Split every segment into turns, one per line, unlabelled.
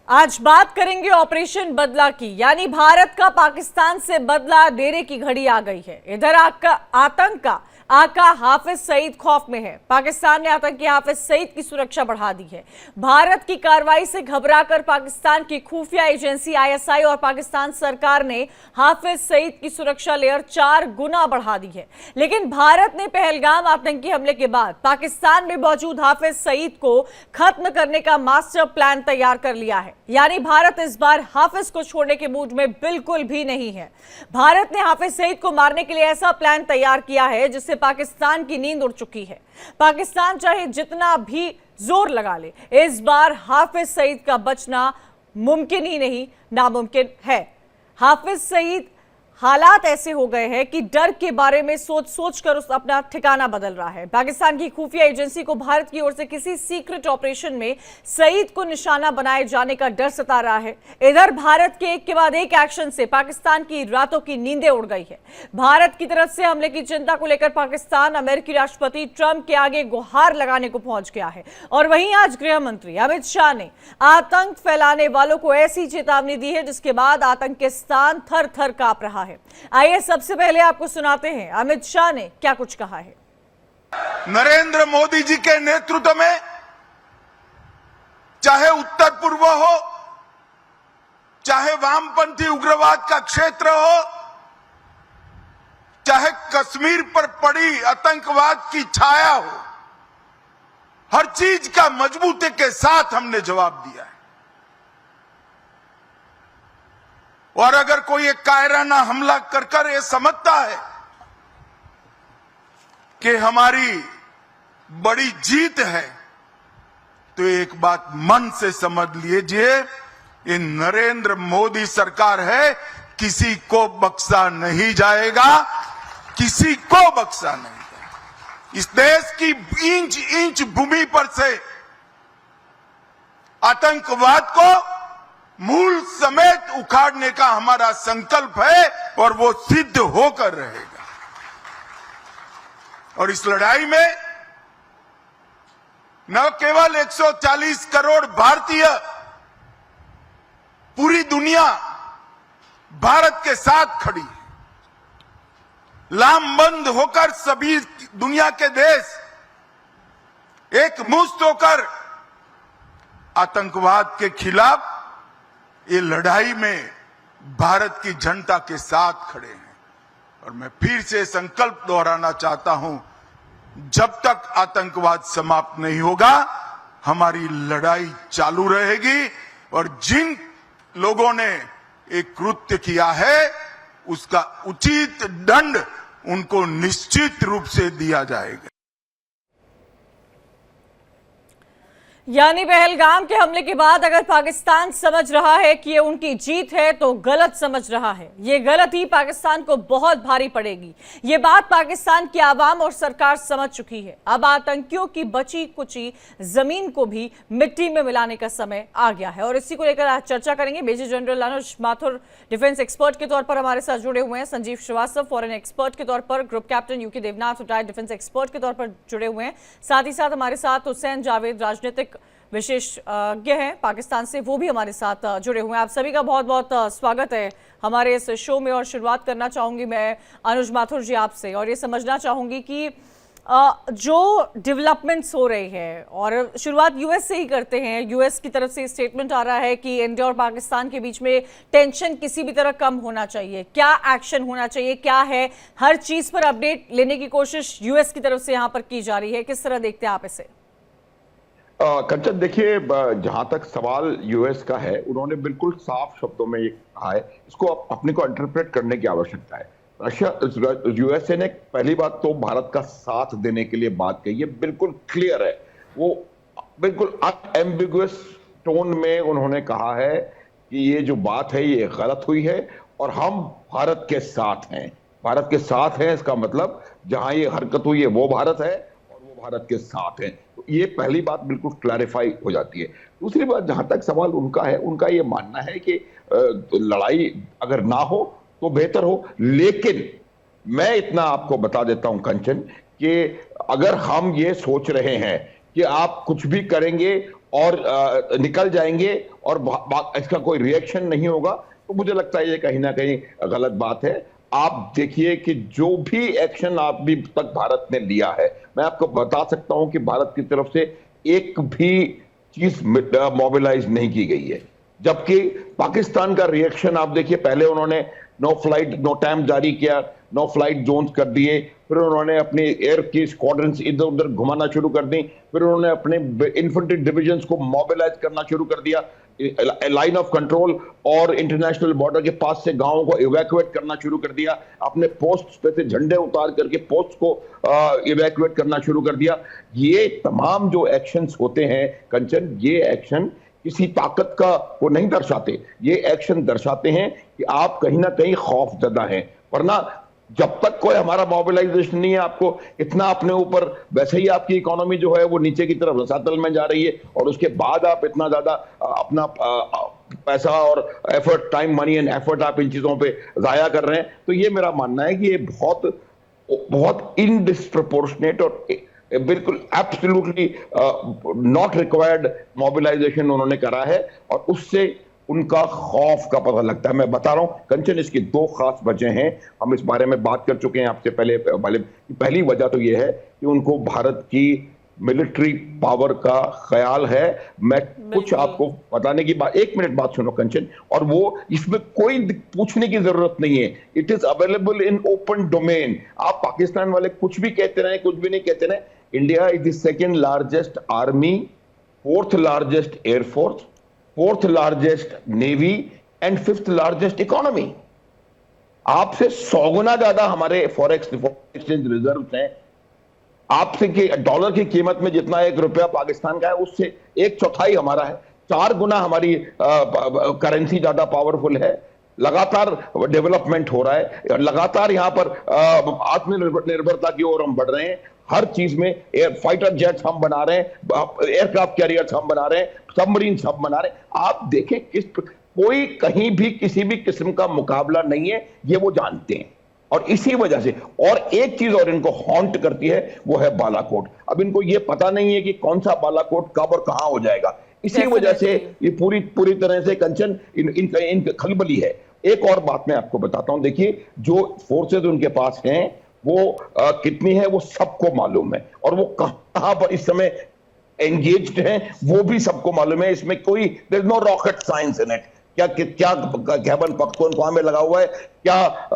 आज बात करेंगे ऑपरेशन बदला की, यानी भारत का पाकिस्तान से बदला लेने की घड़ी आ गई है। इधर आतंक का आका हाफिज सईद खौफ में है। पाकिस्तान ने आतंकी हाफिज सईद की सुरक्षा बढ़ा दी है। भारत की कार्रवाई से घबराकर पाकिस्तान की खुफिया एजेंसी आईएसआई और पाकिस्तान सरकार ने हाफिज सईद की सुरक्षा लेयर 4 गुना बढ़ा दी है। लेकिन भारत ने पहलगाम आतंकी हमले के बाद पाकिस्तान में मौजूद हाफिज सईद को खत्म करने का मास्टर प्लान तैयार कर लिया है। यानी भारत इस बार हाफिज को छोड़ने के मूड में बिल्कुल भी नहीं है। भारत ने हाफिज सईद को मारने के लिए ऐसा प्लान तैयार किया है जिससे पाकिस्तान की नींद उड़ चुकी है। पाकिस्तान चाहे जितना भी जोर लगा ले, इस बार हाफिज सईद का बचना मुमकिन ही नहीं, नामुमकिन है। हाफिज सईद हालात ऐसे हो गए हैं कि डर के बारे में सोच सोच कर उस अपना ठिकाना बदल रहा है। पाकिस्तान की खुफिया एजेंसी को भारत की ओर से किसी सीक्रेट ऑपरेशन में सईद को निशाना बनाए जाने का डर सता रहा है। इधर भारत के एक के बाद एक एक्शन से पाकिस्तान की रातों की नींदें उड़ गई है। भारत की तरफ से हमले की चिंता को लेकर पाकिस्तान अमेरिकी राष्ट्रपति ट्रंप के आगे गुहार लगाने को पहुंच गया है। और वहीं आज गृह मंत्री अमित शाह ने आतंक फैलाने वालों को ऐसी चेतावनी दी है जिसके बाद आतंकिस्तान थर थर कांप रहा है। आइए सबसे पहले आपको सुनाते हैं अमित शाह ने क्या कुछ कहा है।
नरेंद्र मोदी जी के नेतृत्व में चाहे उत्तर पूर्व हो, चाहे वामपंथी उग्रवाद का क्षेत्र हो, चाहे कश्मीर पर पड़ी आतंकवाद की छाया हो, हर चीज का मजबूती के साथ हमने जवाब दिया है। और अगर कोई एक कायराना हमला कर कर ये समझता है कि हमारी बड़ी जीत है, तो एक बात मन से समझ लीजिए, ये नरेंद्र मोदी सरकार है, किसी को बख्शा नहीं जाएगा, किसी को बख्शा नहीं जाएगा। इस देश की इंच इंच भूमि पर से आतंकवाद को मूल समेत उखाड़ने का हमारा संकल्प है और वो सिद्ध होकर रहेगा। और इस लड़ाई में न केवल 140 करोड़ भारतीय, पूरी दुनिया भारत के साथ खड़ी है। लामबंद होकर सभी दुनिया के देश एक मुश्त होकर आतंकवाद के खिलाफ ये लड़ाई में भारत की जनता के साथ खड़े हैं। और मैं फिर से संकल्प दोहराना चाहता हूं, जब तक आतंकवाद समाप्त नहीं होगा हमारी लड़ाई चालू रहेगी। और जिन लोगों ने एक कृत्य किया है उसका उचित दंड उनको निश्चित रूप से दिया जाएगा।
यानी पहलगाम के हमले के बाद अगर पाकिस्तान समझ रहा है कि ये उनकी जीत है तो गलत समझ रहा है। ये गलती पाकिस्तान को बहुत भारी पड़ेगी। ये बात पाकिस्तान की आवाम और सरकार समझ चुकी है। अब आतंकियों की बची कुची जमीन को भी मिट्टी में मिलाने का समय आ गया है। और इसी को लेकर आज चर्चा करेंगे। मेजर जनरल अनुज माथुर डिफेंस एक्सपर्ट के तौर पर हमारे साथ जुड़े हुए हैं। संजीव श्रीवास्तव फॉरेन एक्सपर्ट के तौर पर, group captain UK Devnath retired defence expert के तौर पर जुड़े हुए हैं। साथ ही साथ हमारे साथ हुसैन जावेद राजनीतिक विशेषज्ञ हैं पाकिस्तान से, वो भी हमारे साथ जुड़े हुए हैं। आप सभी का बहुत बहुत स्वागत है हमारे इस शो में। और शुरुआत करना चाहूंगी मैं अनुज माथुर जी आपसे, और ये समझना चाहूंगी कि जो डेवलपमेंट्स हो रही है, और शुरुआत यूएस से ही करते हैं। यूएस की तरफ से स्टेटमेंट आ रहा है कि इंडिया और पाकिस्तान के बीच में टेंशन किसी भी तरह कम होना चाहिए। क्या एक्शन होना चाहिए, क्या है, हर चीज पर अपडेट लेने की कोशिश यूएस की तरफ से यहाँ पर की जा रही है। किस तरह देखते हैं आप इसे?
कंचन, देखिए, जहां तक सवाल यूएस का है, उन्होंने बिल्कुल साफ शब्दों में ये कहा है, इसको अपने को इंटरप्रेट करने की आवश्यकता है। रशिया, यूएसए ने पहली बात तो भारत का साथ देने के लिए बात कही है, बिल्कुल क्लियर है। वो बिल्कुल अनएम्बिगुअस टोन में उन्होंने कहा है कि ये जो बात है ये गलत हुई है और हम भारत के साथ हैं। भारत के साथ हैं, इसका मतलब जहां ये हरकत हुई है वो भारत है और वो भारत के साथ हैं। तो ये पहली बात बिल्कुल क्लैरिफाई हो जाती है। दूसरी बात, जहां तक सवाल उनका है, उनका ये मानना है कि लड़ाई अगर ना हो तो बेहतर हो। लेकिन मैं इतना आपको बता देता हूं कंचन, कि अगर हम ये सोच रहे हैं कि आप कुछ भी करेंगे और निकल जाएंगे और इसका कोई रिएक्शन नहीं होगा, तो मुझे लगता है ये कहीं ना कहीं गलत बात है। आप देखिए कि जो भी एक्शन अभी तक भारत ने लिया है, मैं आपको बता सकता हूं कि भारत की तरफ से एक भी चीज मोबिलाइज नहीं की गई है, जबकि पाकिस्तान का रिएक्शन आप देखिए, पहले उन्होंने नो फ्लाइट नो टाइम जारी किया, नो फ्लाइट जोन्स कर दिए, फिर उन्होंने अपनी एयर की स्क्वाड्रन्स इधर उधर घुमाना शुरू कर दी, फिर उन्होंने अपने इन्फेंट्री डिविजन्स को मोबिलाइज करना शुरू कर दिया, लाइन ऑफ कंट्रोल और इंटरनेशनल बॉर्डर के पास से गांवों को इवैक्यूएट करना शुरू कर दिया, अपने पोस्ट पे से झंडे उतार करके पोस्ट को इवैक्यूएट करना शुरू कर दिया। ये तमाम जो एक्शंस होते हैं कंचन, ये एक्शन किसी ताकत का वो नहीं दर्शाते, ये एक्शन दर्शाते हैं कि आप कहीं ना कहीं खौफजदा हैं। वरना जब तक कोई हमारा मोबिलाइजेशन नहीं है, आपको इतना अपने ऊपर, वैसे ही आपकी इकोनॉमी जो है वो नीचे की तरफ रसातल में जा रही है, और उसके बाद आप इतना ज्यादा अपना पैसा और effort, time, money and effort आप इन चीजों पे जाया कर रहे हैं, तो ये मेरा मानना है कि ये बहुत बहुत इनडिस्प्रपोर्शनेट और बिल्कुल एब्सोल्युटली नॉट रिक्वायर्ड मोबिलाइजेशन उन्होंने करा है, और उससे उनका खौफ का पता लगता है। मैं बता रहा हूं कंचन, इसकी दो खास वजह हैं, हम इस बारे में बात कर चुके हैं आपसे पहले। पहली वजह तो यह है कि उनको भारत की मिलिट्री पावर का ख्याल है। मैं कुछ आपको बताने की बात, एक मिनट बात सुनो कंचन, और वो इसमें कोई पूछने की जरूरत नहीं है, it is available in open domain. आप पाकिस्तान वाले कुछ भी कहते रहे, कुछ भी नहीं कहते रहे, India is the second largest army, fourth largest air force, fourth largest navy and fifth largest economy. आपसे 100 गुना ज्यादा हमारे फॉरेक्स एक्सचेंज रिजर्व हैं। आपसे के डॉलर की कीमत में जितना एक रुपया पाकिस्तान का है, उससे 1/4 हमारा है। 4 गुना हमारी करेंसी ज्यादा पावरफुल है। लगातार डेवलपमेंट हो रहा है, लगातार यहां पर आत्मनिर्भरता की ओर हम बढ़ रहे हैं। हर चीज में एयर फाइटर जेट्स हम बना रहे हैं, एयरक्राफ्ट कैरियर्स हम बना रहे हैं, सबमरीन हम बना रहे हैं। आप देखें कोई कहीं भी किसी भी किस्म का मुकाबला नहीं है, ये वो जानते हैं। और इसी वजह से, और एक चीज और इनको हॉन्ट करती है, वो है बालाकोट। अब इनको ये पता नहीं है कि कौन सा बालाकोट कब और कहां हो जाएगा। इसी वजह से ये पूरी तरह से कंचन इनका खलबली है। एक और बात मैं आपको बताता हूं, देखिए जो फोर्सेज उनके पास हैं वो कितनी है वो सबको मालूम है, और वो कहां पर इस समय एंगेज्ड हैं वो भी सबको मालूम है। इसमें कोई there is no rocket science in it. क्या खैबर पख्तूनख्वा में लगा हुआ है, क्या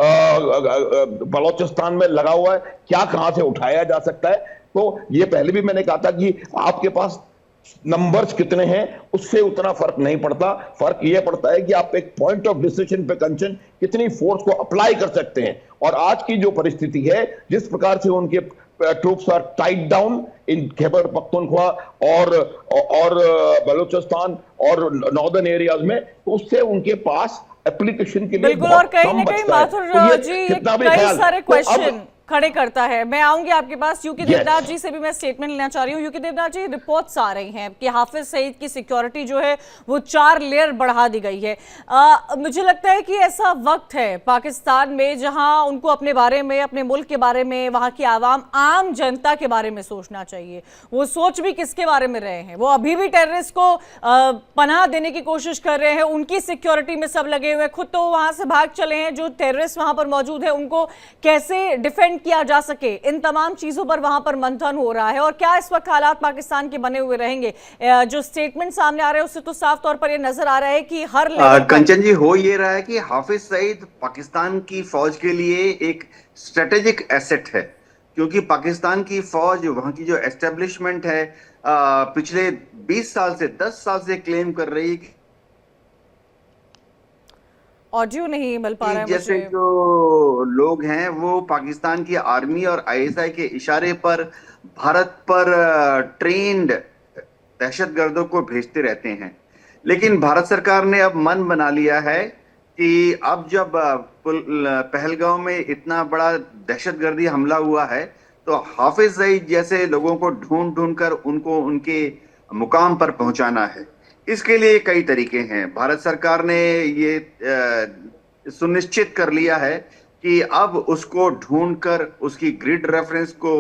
बलोचिस्तान में लगा हुआ है, क्या कहां से उठाया जा सकता है। तो ये पहले भी मैंने कहा था कि आपके पास नंबर्स कितने हैं उससे उतना फर्क नहीं पड़ता। फर्क यह पड़ता है कि आप एक पॉइंट ऑफ डिसीजन पे कंचन कितनी फोर्स को अप्लाई कर सकते हैं। और आज की जो परिस्थिति है, जिस प्रकार से उनके troops are tied down in Khyber Pakhtunkhwa और बलूचिस्तान और नॉर्दर्न एरियाज में, तो उससे उनके पास एप्लीकेशन के लिए
बिल्कुल, और कहीं ना कहीं माथुर जी कई सारे क्वेश्चन खड़े करता है। मैं आऊंगी आपके पास। यूके देवनाथ जी से भी मैं स्टेटमेंट लेना चाह रही हूँ। यूके देवनाथ जी, रिपोर्ट्स आ रही हैं कि हाफिज सईद की सिक्योरिटी जो है वो 4 लेयर बढ़ा दी गई है। मुझे लगता है कि ऐसा वक्त है पाकिस्तान में जहां उनको अपने बारे में, अपने मुल्क के बारे में, वहां की आम जनता के बारे में सोचना चाहिए। वो सोच भी किसके बारे में रहे हैं? वो अभी भी टेररिस्ट को पनाह देने की कोशिश कर रहे हैं, उनकी सिक्योरिटी में सब लगे हुए हैं, खुद तो वहां से भाग चले हैं। जो टेररिस्ट वहां पर मौजूद है उनको कैसे डिफेंड किया जा सके, इन तमाम चीजों पर वहां पर मंथन हो रहा है। और क्या इस वक्त हालात पाकिस्तान के बने हुए रहेंगे? जो स्टेटमेंट सामने आ रहे हैं उससे तो साफ तौर पर यह नजर आ रहा है कि हर
कंचन जी, हो ये रहा है कि हाफिज सईद पाकिस्तान की फौज के लिए एक स्ट्रेटेजिक एसेट है, क्योंकि पाकिस्तान की फौज, वहां की जो एस्टेब्लिशमेंट है, पिछले 20 साल से 10 साल से क्लेम कर रही है।
ऑडियो नहीं मिल पा रहा है
जैसे
मुझे।
जो लोग हैं वो पाकिस्तान की आर्मी और आईएसआई के इशारे पर भारत पर ट्रेन्ड दहशतगर्दों को भेजते रहते हैं। लेकिन भारत सरकार ने अब मन बना लिया है कि अब जब पहलगांव में इतना बड़ा दहशतगर्दी हमला हुआ है, तो हाफिज सईद जैसे लोगों को ढूंढ कर उनको उनके मुकाम पर पहुंचाना है। इसके लिए कई तरीके हैं। भारत सरकार ने ये सुनिश्चित कर लिया है कि अब उसको ढूंढकर उसकी ग्रिड रेफरेंस को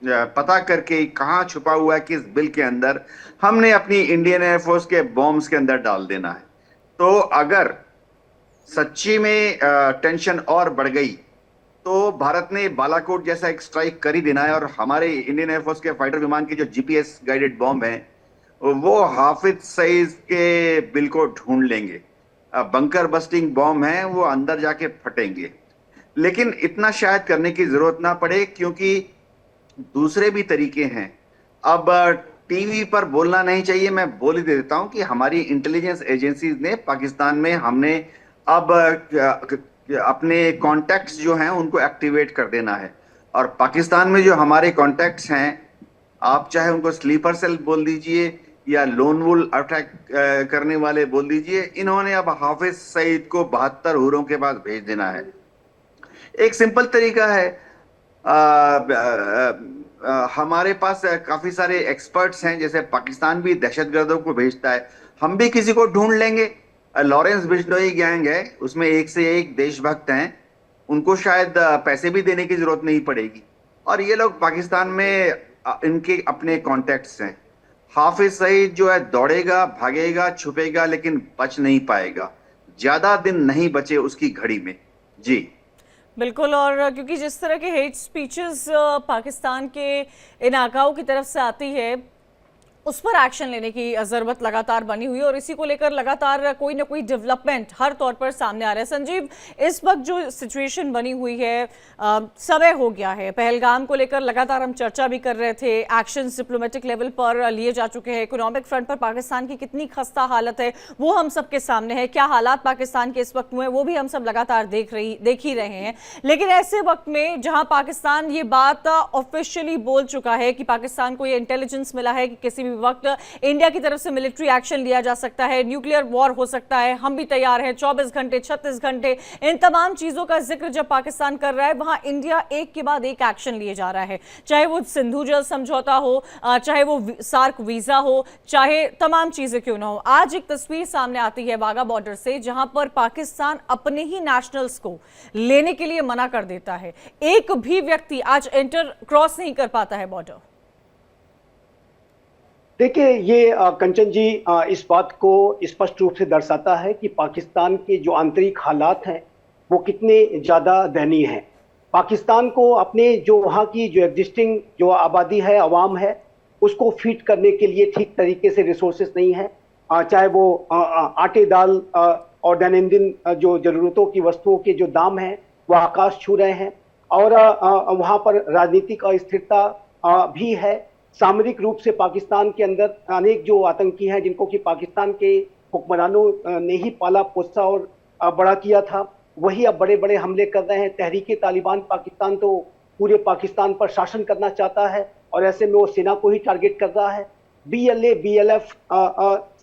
पता करके कहाँ छुपा हुआ है किस बिल के अंदर, हमने अपनी इंडियन एयरफोर्स के बॉम्ब्स के अंदर डाल देना है। तो अगर सच्ची में टेंशन और बढ़ गई तो भारत ने बालाकोट जैसा एक स्ट्राइक कर ही देना है, और हमारे इंडियन एयरफोर्स के फाइटर विमान के जो जीपीएस गाइडेड बॉम्ब हैं वो हाफिज सईद के बिल को ढूंढ लेंगे। बंकर बस्टिंग बॉम्ब हैं, वो अंदर जाके फटेंगे। लेकिन इतना शायद करने की जरूरत ना पड़े, क्योंकि दूसरे भी तरीके हैं। अब टीवी पर बोलना नहीं चाहिए, मैं बोल ही देता हूं कि हमारी इंटेलिजेंस एजेंसीज ने पाकिस्तान में, हमने अब अपने कॉन्टैक्ट्स जो हैं उनको एक्टिवेट कर देना है। और पाकिस्तान में जो हमारे कॉन्टैक्ट्स हैं, आप चाहे उनको स्लीपर सेल बोल दीजिए या लोन वुल अटैक करने वाले बोल दीजिए, इन्होंने अब हाफिज सईद को 72 हुरों के पास भेज देना है। एक सिंपल तरीका है, हमारे पास काफी सारे एक्सपर्ट्स हैं, जैसे पाकिस्तान भी दहशतगर्दों को भेजता है, हम भी किसी को ढूंढ लेंगे। लॉरेंस बिश्नोई गैंग है, उसमें एक से एक देशभक्त हैं, उनको शायद पैसे भी देने की जरूरत नहीं पड़ेगी, और ये लोग पाकिस्तान में इनके अपने कॉन्टेक्ट्स हैं। हाफिज सईद जो है दौड़ेगा, भागेगा, छुपेगा, लेकिन बच नहीं पाएगा। ज्यादा दिन नहीं बचे उसकी घड़ी में। जी
बिल्कुल, और क्योंकि जिस तरह के हेट स्पीचेस पाकिस्तान के इलाकाओं की तरफ से आती है, उस पर एक्शन लेने की ज़रूरत लगातार बनी हुई है, और इसी को लेकर लगातार कोई ना कोई डेवलपमेंट हर तौर पर सामने आ रहा है। संजीव, इस वक्त जो सिचुएशन बनी हुई है, समय हो गया है, पहलगाम को लेकर लगातार हम चर्चा भी कर रहे थे, एक्शन डिप्लोमेटिक लेवल पर लिए जा चुके हैं, इकोनॉमिक फ्रंट पर पाकिस्तान की कितनी खस्ता हालत है वो हम सबके सामने है, क्या हालात पाकिस्तान के इस वक्त हुए हैं वो भी हम सब लगातार देख ही रहे हैं। लेकिन ऐसे वक्त में जहाँ पाकिस्तान ये बात ऑफिशियली बोल चुका है कि पाकिस्तान को ये इंटेलिजेंस मिला है कि किसी वक्त इंडिया की तरफ से मिलिट्री एक्शन लिया जा सकता है, न्यूक्लियर वॉर हो सकता है, हम भी तैयार हैं, 24 घंटे 36 घंटे, इन तमाम चीजों का जिक्र जब पाकिस्तान कर रहा है, वहां इंडिया एक के बाद एक एक्शन लिए जा रहा है, चाहे वो सिंधु जल समझौता हो, चाहे वो सार्क वीजा हो, चाहे तमाम चीजें क्यों ना हो। आज एक तस्वीर सामने आती है वाघा बॉर्डर से, जहां पर पाकिस्तान अपने ही नेशनल्स को लेने के लिए मना कर देता है, एक भी व्यक्ति आज एंटर क्रॉस नहीं कर पाता है बॉर्डर।
देखिए, ये कंचन जी इस बात को स्पष्ट रूप से दर्शाता है कि पाकिस्तान के जो आंतरिक हालात हैं वो कितने ज़्यादा दयनीय हैं। पाकिस्तान को अपने जो वहाँ की जो एग्जिस्टिंग जो आबादी है, अवाम है, उसको फीड करने के लिए ठीक तरीके से रिसोर्सेज नहीं है, चाहे वो आटे दाल और दैनंदिन जो ज़रूरतों की वस्तुओं के जो दाम हैं वो आकाश छू रहे हैं, और वहाँ पर राजनीतिक अस्थिरता भी है। सामरिक रूप से पाकिस्तान के अंदर अनेक जो आतंकी हैं जिनको कि पाकिस्तान के हुक्मरानों ने ही पाला पोसा और बड़ा किया था, वही अब बड़े बड़े हमले कर रहे हैं। तहरीके तालिबान पाकिस्तान तो पूरे पाकिस्तान पर शासन करना चाहता है, और ऐसे में वो सेना को ही टारगेट कर रहा है। BLA BLF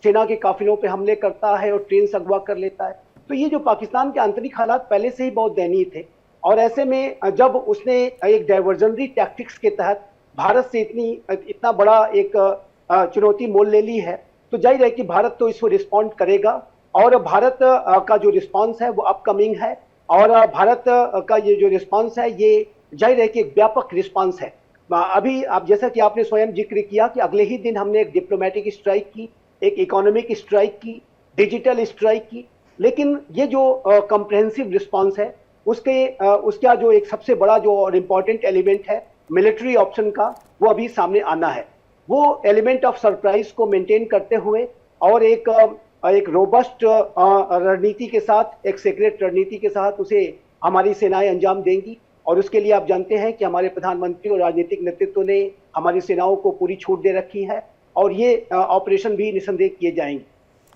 सेना के काफिलों पे हमले करता है और ट्रेन से अगवा कर लेता है। तो ये जो पाकिस्तान के आंतरिक हालात पहले से ही बहुत दयनीय थे, और ऐसे में जब उसने एक डाइवर्जनरी टैक्टिक्स के तहत भारत से इतना बड़ा एक चुनौती मोल ले ली है, तो जाहिर है कि भारत तो इसको रिस्पॉन्ड करेगा, और भारत का जो रिस्पॉन्स है वो अपकमिंग है, और भारत का ये जो रिस्पॉन्स है ये जाहिर है कि एक व्यापक रिस्पॉन्स है। अभी आप जैसा कि आपने स्वयं जिक्र किया कि अगले ही दिन हमने एक डिप्लोमेटिक स्ट्राइक की, एक इकोनॉमिक स्ट्राइक की, डिजिटल स्ट्राइक की, लेकिन ये जो कॉम्प्रिहेंसिव रिस्पॉन्स है उसका जो एक सबसे बड़ा जो और इम्पोर्टेंट एलिमेंट है मिलिट्री ऑप्शन का, वो अभी सामने आना है। वो एलिमेंट ऑफ सरप्राइज को मेंटेन करते हुए और एक रोबस्ट रणनीति के साथ, एक सीक्रेट रणनीति के साथ उसे हमारी सेनाएं अंजाम देंगी, और उसके लिए आप जानते हैं कि हमारे प्रधानमंत्री और राजनीतिक नेतृत्व ने हमारी सेनाओं को पूरी छूट दे रखी है, और ये ऑपरेशन भी निसंदेह किए जाएंगे।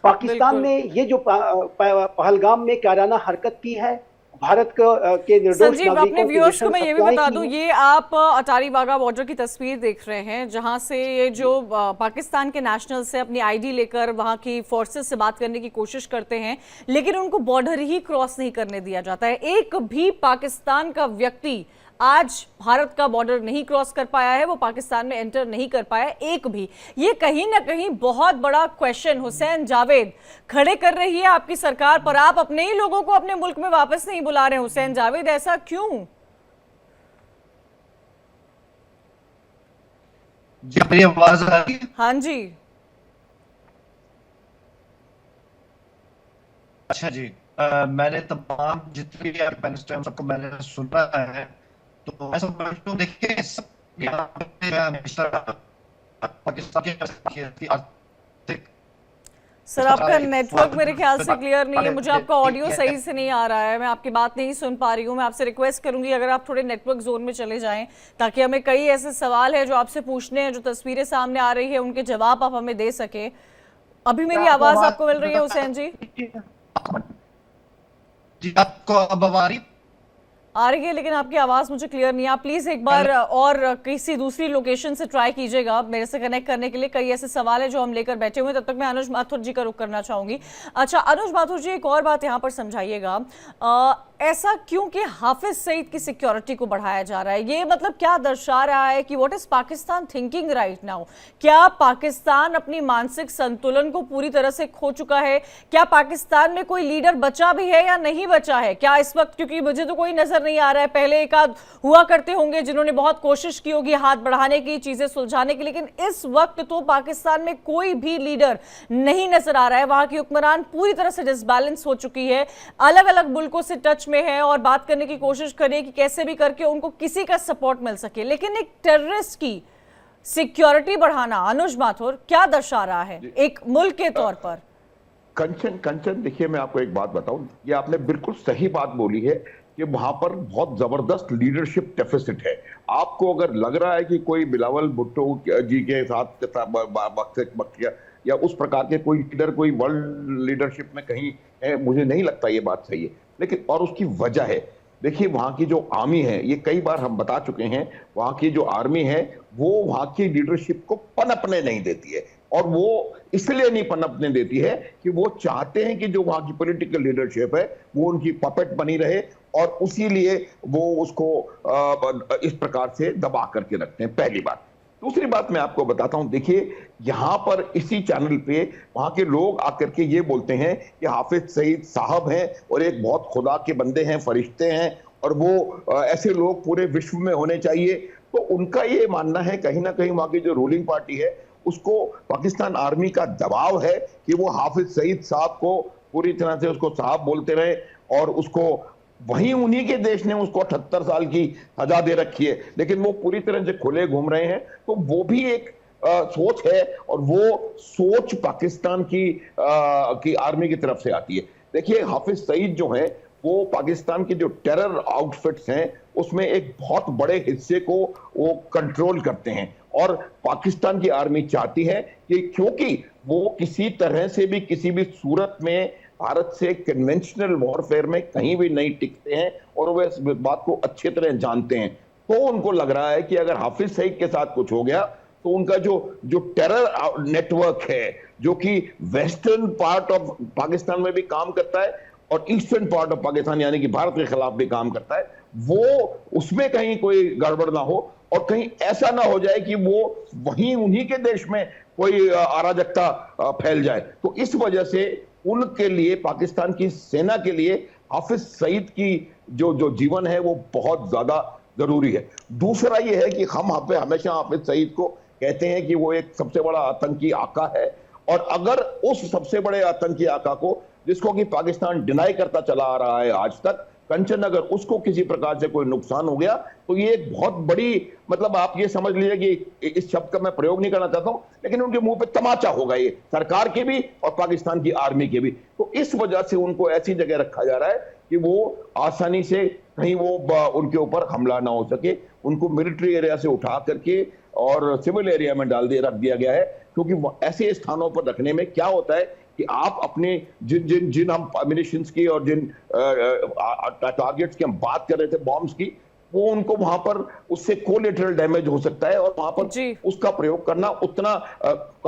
पाकिस्तान ने ये जो पहलगाम में कायराना हरकत की है, भारत के निर्दोष
संजीव, अपने व्यूअर्स को मैं ये भी बता दूं, ये आप अटारी वाघा बॉर्डर की तस्वीर देख रहे हैं, जहां से ये जो पाकिस्तान के नेशनल से अपनी आईडी लेकर वहां की फोर्सेस से बात करने की कोशिश करते हैं, लेकिन उनको बॉर्डर ही क्रॉस नहीं करने दिया जाता है। एक भी पाकिस्तान का व्यक्ति आज भारत का बॉर्डर नहीं क्रॉस कर पाया है, वो पाकिस्तान में एंटर नहीं कर पाया एक भी। ये कहीं ना कहीं बहुत बड़ा क्वेश्चन हुसैन जावेद खड़े कर रही है आपकी सरकार पर। आप अपने ही लोगों को अपने मुल्क में वापस नहीं बुला रहे हुसैन जावेद, ऐसा क्यों?
जी मेरी आवाज आ रही है?
हाँ जी।
अच्छा जी। मैंने तमाम जितने भी आप पैनलिस्ट सबको मैंने सुना है, तो मैं समझता हूँ, देखिए यहाँ पे हमेशा पाकिस्तान की आर्थिक
सर आपका नेटवर्क मेरे ख्याल से क्लियर नहीं है, मुझे आपका ऑडियो
है।
सही से नहीं आ रहा है, मैं आपकी बात नहीं सुन पा रही हूँ। मैं आपसे रिक्वेस्ट करूंगी अगर आप थोड़े नेटवर्क जोन में चले जाएं, ताकि हमें कई ऐसे सवाल है जो आपसे पूछने हैं, जो तस्वीरें सामने आ रही है उनके जवाब आप हमें दे सके। अभी मेरी आवाज आपको मिल रही है हुसैन जी?
जी आपको अब आ रही?
आ रही है, लेकिन आपकी आवाज मुझे क्लियर नहीं है। आप प्लीज एक बार और किसी दूसरी लोकेशन से ट्राई कीजिएगा मेरे से कनेक्ट करने के लिए। कई ऐसे सवाल है जो हम लेकर बैठे हुए हैं। तब तक मैं अनुज माथुर जी का रुख करना चाहूंगी। अच्छा अनुज माथुर जी, एक और बात यहाँ पर समझाइएगा, ऐसा क्यों कि हाफिज सईद की सिक्योरिटी को बढ़ाया जा रहा है? ये मतलब क्या दर्शा रहा है कि what is Pakistan thinking right now? क्या पाकिस्तान अपनी मानसिक संतुलन को पूरी तरह से खो चुका है? क्या पाकिस्तान में कोई लीडर बचा भी है या नहीं बचा है? क्या इस वक्त, क्योंकि मुझे तो कोई नजर नहीं आ रहा है, पहले एक आध हुआ करते होंगे जिन्होंने बहुत कोशिश की होगी हाथ बढ़ाने की, चीजें सुलझाने की, लेकिन इस वक्त तो पाकिस्तान में कोई भी लीडर नहीं नजर आ रहा है। वहां की हुक्मरान पूरी तरह से डिसबैलेंस हो चुकी है, अलग अलग मुल्कों से टच में है और बात करने की कोशिश करिए कि कैसे भी करके उनको किसी का सपोर्ट मिल सके। लेकिन एक टेररिस्ट की सिक्योरिटी बढ़ाना, अनुज माथुर, क्या दर्शा रहा है एक मुल्क के तौर पर?
कंचन देखिए, मैं आपको एक बात बताऊं, ये आपने बिल्कुल सही बात बोली है कि वहां पर बहुत जबरदस्त लीडरशिप डेफिसिट है। आपको अगर लग रहा है कि कोई बिलावल भुट्टो जी के साथ या उस प्रकार के कोई लीडर कोई वर्ल्ड लीडरशिप में कहीं है, मुझे नहीं लगता ये बात सही है। लेकिन और उसकी वजह है, देखिए वहां की जो आर्मी है, ये कई बार हम बता चुके हैं, वहां की जो आर्मी है वो वहां की लीडरशिप को पनपने नहीं देती है। और वो इसलिए नहीं पनपने देती है कि वो चाहते हैं कि जो वहां की पॉलिटिकल लीडरशिप है वो उनकी पपेट बनी रहे, और उसी लिए वो उसको इस प्रकार से दबा करके रखते हैं, पहली बात। दूसरी बात मैं आपको बताता हूं, देखिए यहां पर इसी चैनल पे वहां के लोग आकर के ये बोलते हैं कि हाफिज सईद साहब हैं और एक बहुत खुदा के बंदे हैं, फरिश्ते हैं, और वो ऐसे लोग पूरे विश्व में होने चाहिए। तो उनका ये मानना है कहीं ना कहीं वहां की जो रूलिंग पार्टी है उसको पाकिस्तान आर्मी का दबाव है कि वो हाफिज सईद साहब को पूरी तरह से उसको साहब बोलते रहे, और उसको वहीं उन्हीं के देश ने उसको 78 साल की सजा दे रखी है, लेकिन वो पूरी तरह से खुले घूम रहे हैं। तो वो भी एक सोच है, और वो सोच पाकिस्तान की आर्मी की तरफ से आती है। देखिए हाफिज सईद जो है वो पाकिस्तान के जो टेरर आउटफिट्स हैं उसमें एक बहुत बड़े हिस्से को वो कंट्रोल करते हैं, और पाकिस्तान की आर्मी चाहती है कि क्योंकि वो किसी तरह से भी किसी भी सूरत में भारत से कन्वेंशनल वॉरफेयर में कहीं भी नहीं टिकते हैं, और वे इस बात को अच्छी तरह जानते हैं। तो उनको लग रहा है कि अगर हाफिज सईद के साथ कुछ हो गया तो उनका जो टेरर नेटवर्क है, जो कि वेस्टर्न पार्ट ऑफ पाकिस्तान में भी काम करता है और ईस्टर्न पार्ट ऑफ पाकिस्तान यानी कि भारत के खिलाफ भी काम करता है, वो उसमें कहीं कोई गड़बड़ ना हो, और कहीं ऐसा ना हो जाए कि वो वहीं उन्हीं के देश में कोई अराजकता फैल जाए। तो इस वजह से उनके लिए, पाकिस्तान की सेना के लिए हाफिज सईद की जो जीवन है वो बहुत ज्यादा जरूरी है। दूसरा ये है कि हम हमेशा हाफिज सईद को कहते हैं कि वो एक सबसे बड़ा आतंकी आका है, और अगर उस सबसे बड़े आतंकी आका को, जिसको कि पाकिस्तान डिनाई करता चला आ रहा है आज तक, कंचन, अगर उसको किसी प्रकार से कोई नुकसान हो गया तो ये एक बहुत बड़ी, मतलब आप ये समझ लीजिए कि इस शब्द का मैं प्रयोग नहीं करना चाहता हूं, लेकिन उनके मुंह पे तमाचा होगा ये, सरकार के भी और पाकिस्तान की आर्मी के भी। तो इस वजह से उनको ऐसी जगह रखा जा रहा है कि वो आसानी से कहीं वो उनके ऊपर हमला ना हो सके। उनको मिलिट्री एरिया से उठा करके और सिविल एरिया में रख दिया गया है, क्योंकि ऐसे स्थानों पर रखने में क्या होता है कि आप अपने जिन हम मिलिशियंस की और जिन टारगेट्स की हम बात कर रहे थे, बॉम्ब्स की, वो उनको वहां पर उससे कोलेटरल डैमेज हो सकता है, और वहां पर उसका प्रयोग करना उतना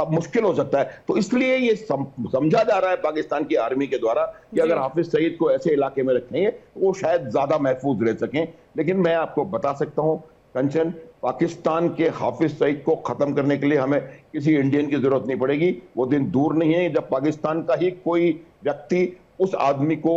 मुश्किल हो सकता है। तो इसलिए ये समझा जा रहा है पाकिस्तान की आर्मी के द्वारा कि अगर हाफिज सईद को ऐसे इलाके में रखेंगे तो वो शायद ज्यादा महफूज रह सकें। लेकिन मैं आपको बता सकता हूं कंचन, पाकिस्तान के हाफिज सईद को खत्म करने के लिए हमें किसी इंडियन की जरूरत नहीं पड़ेगी। वो दिन दूर नहीं है जब पाकिस्तान का ही कोई व्यक्ति उस आदमी को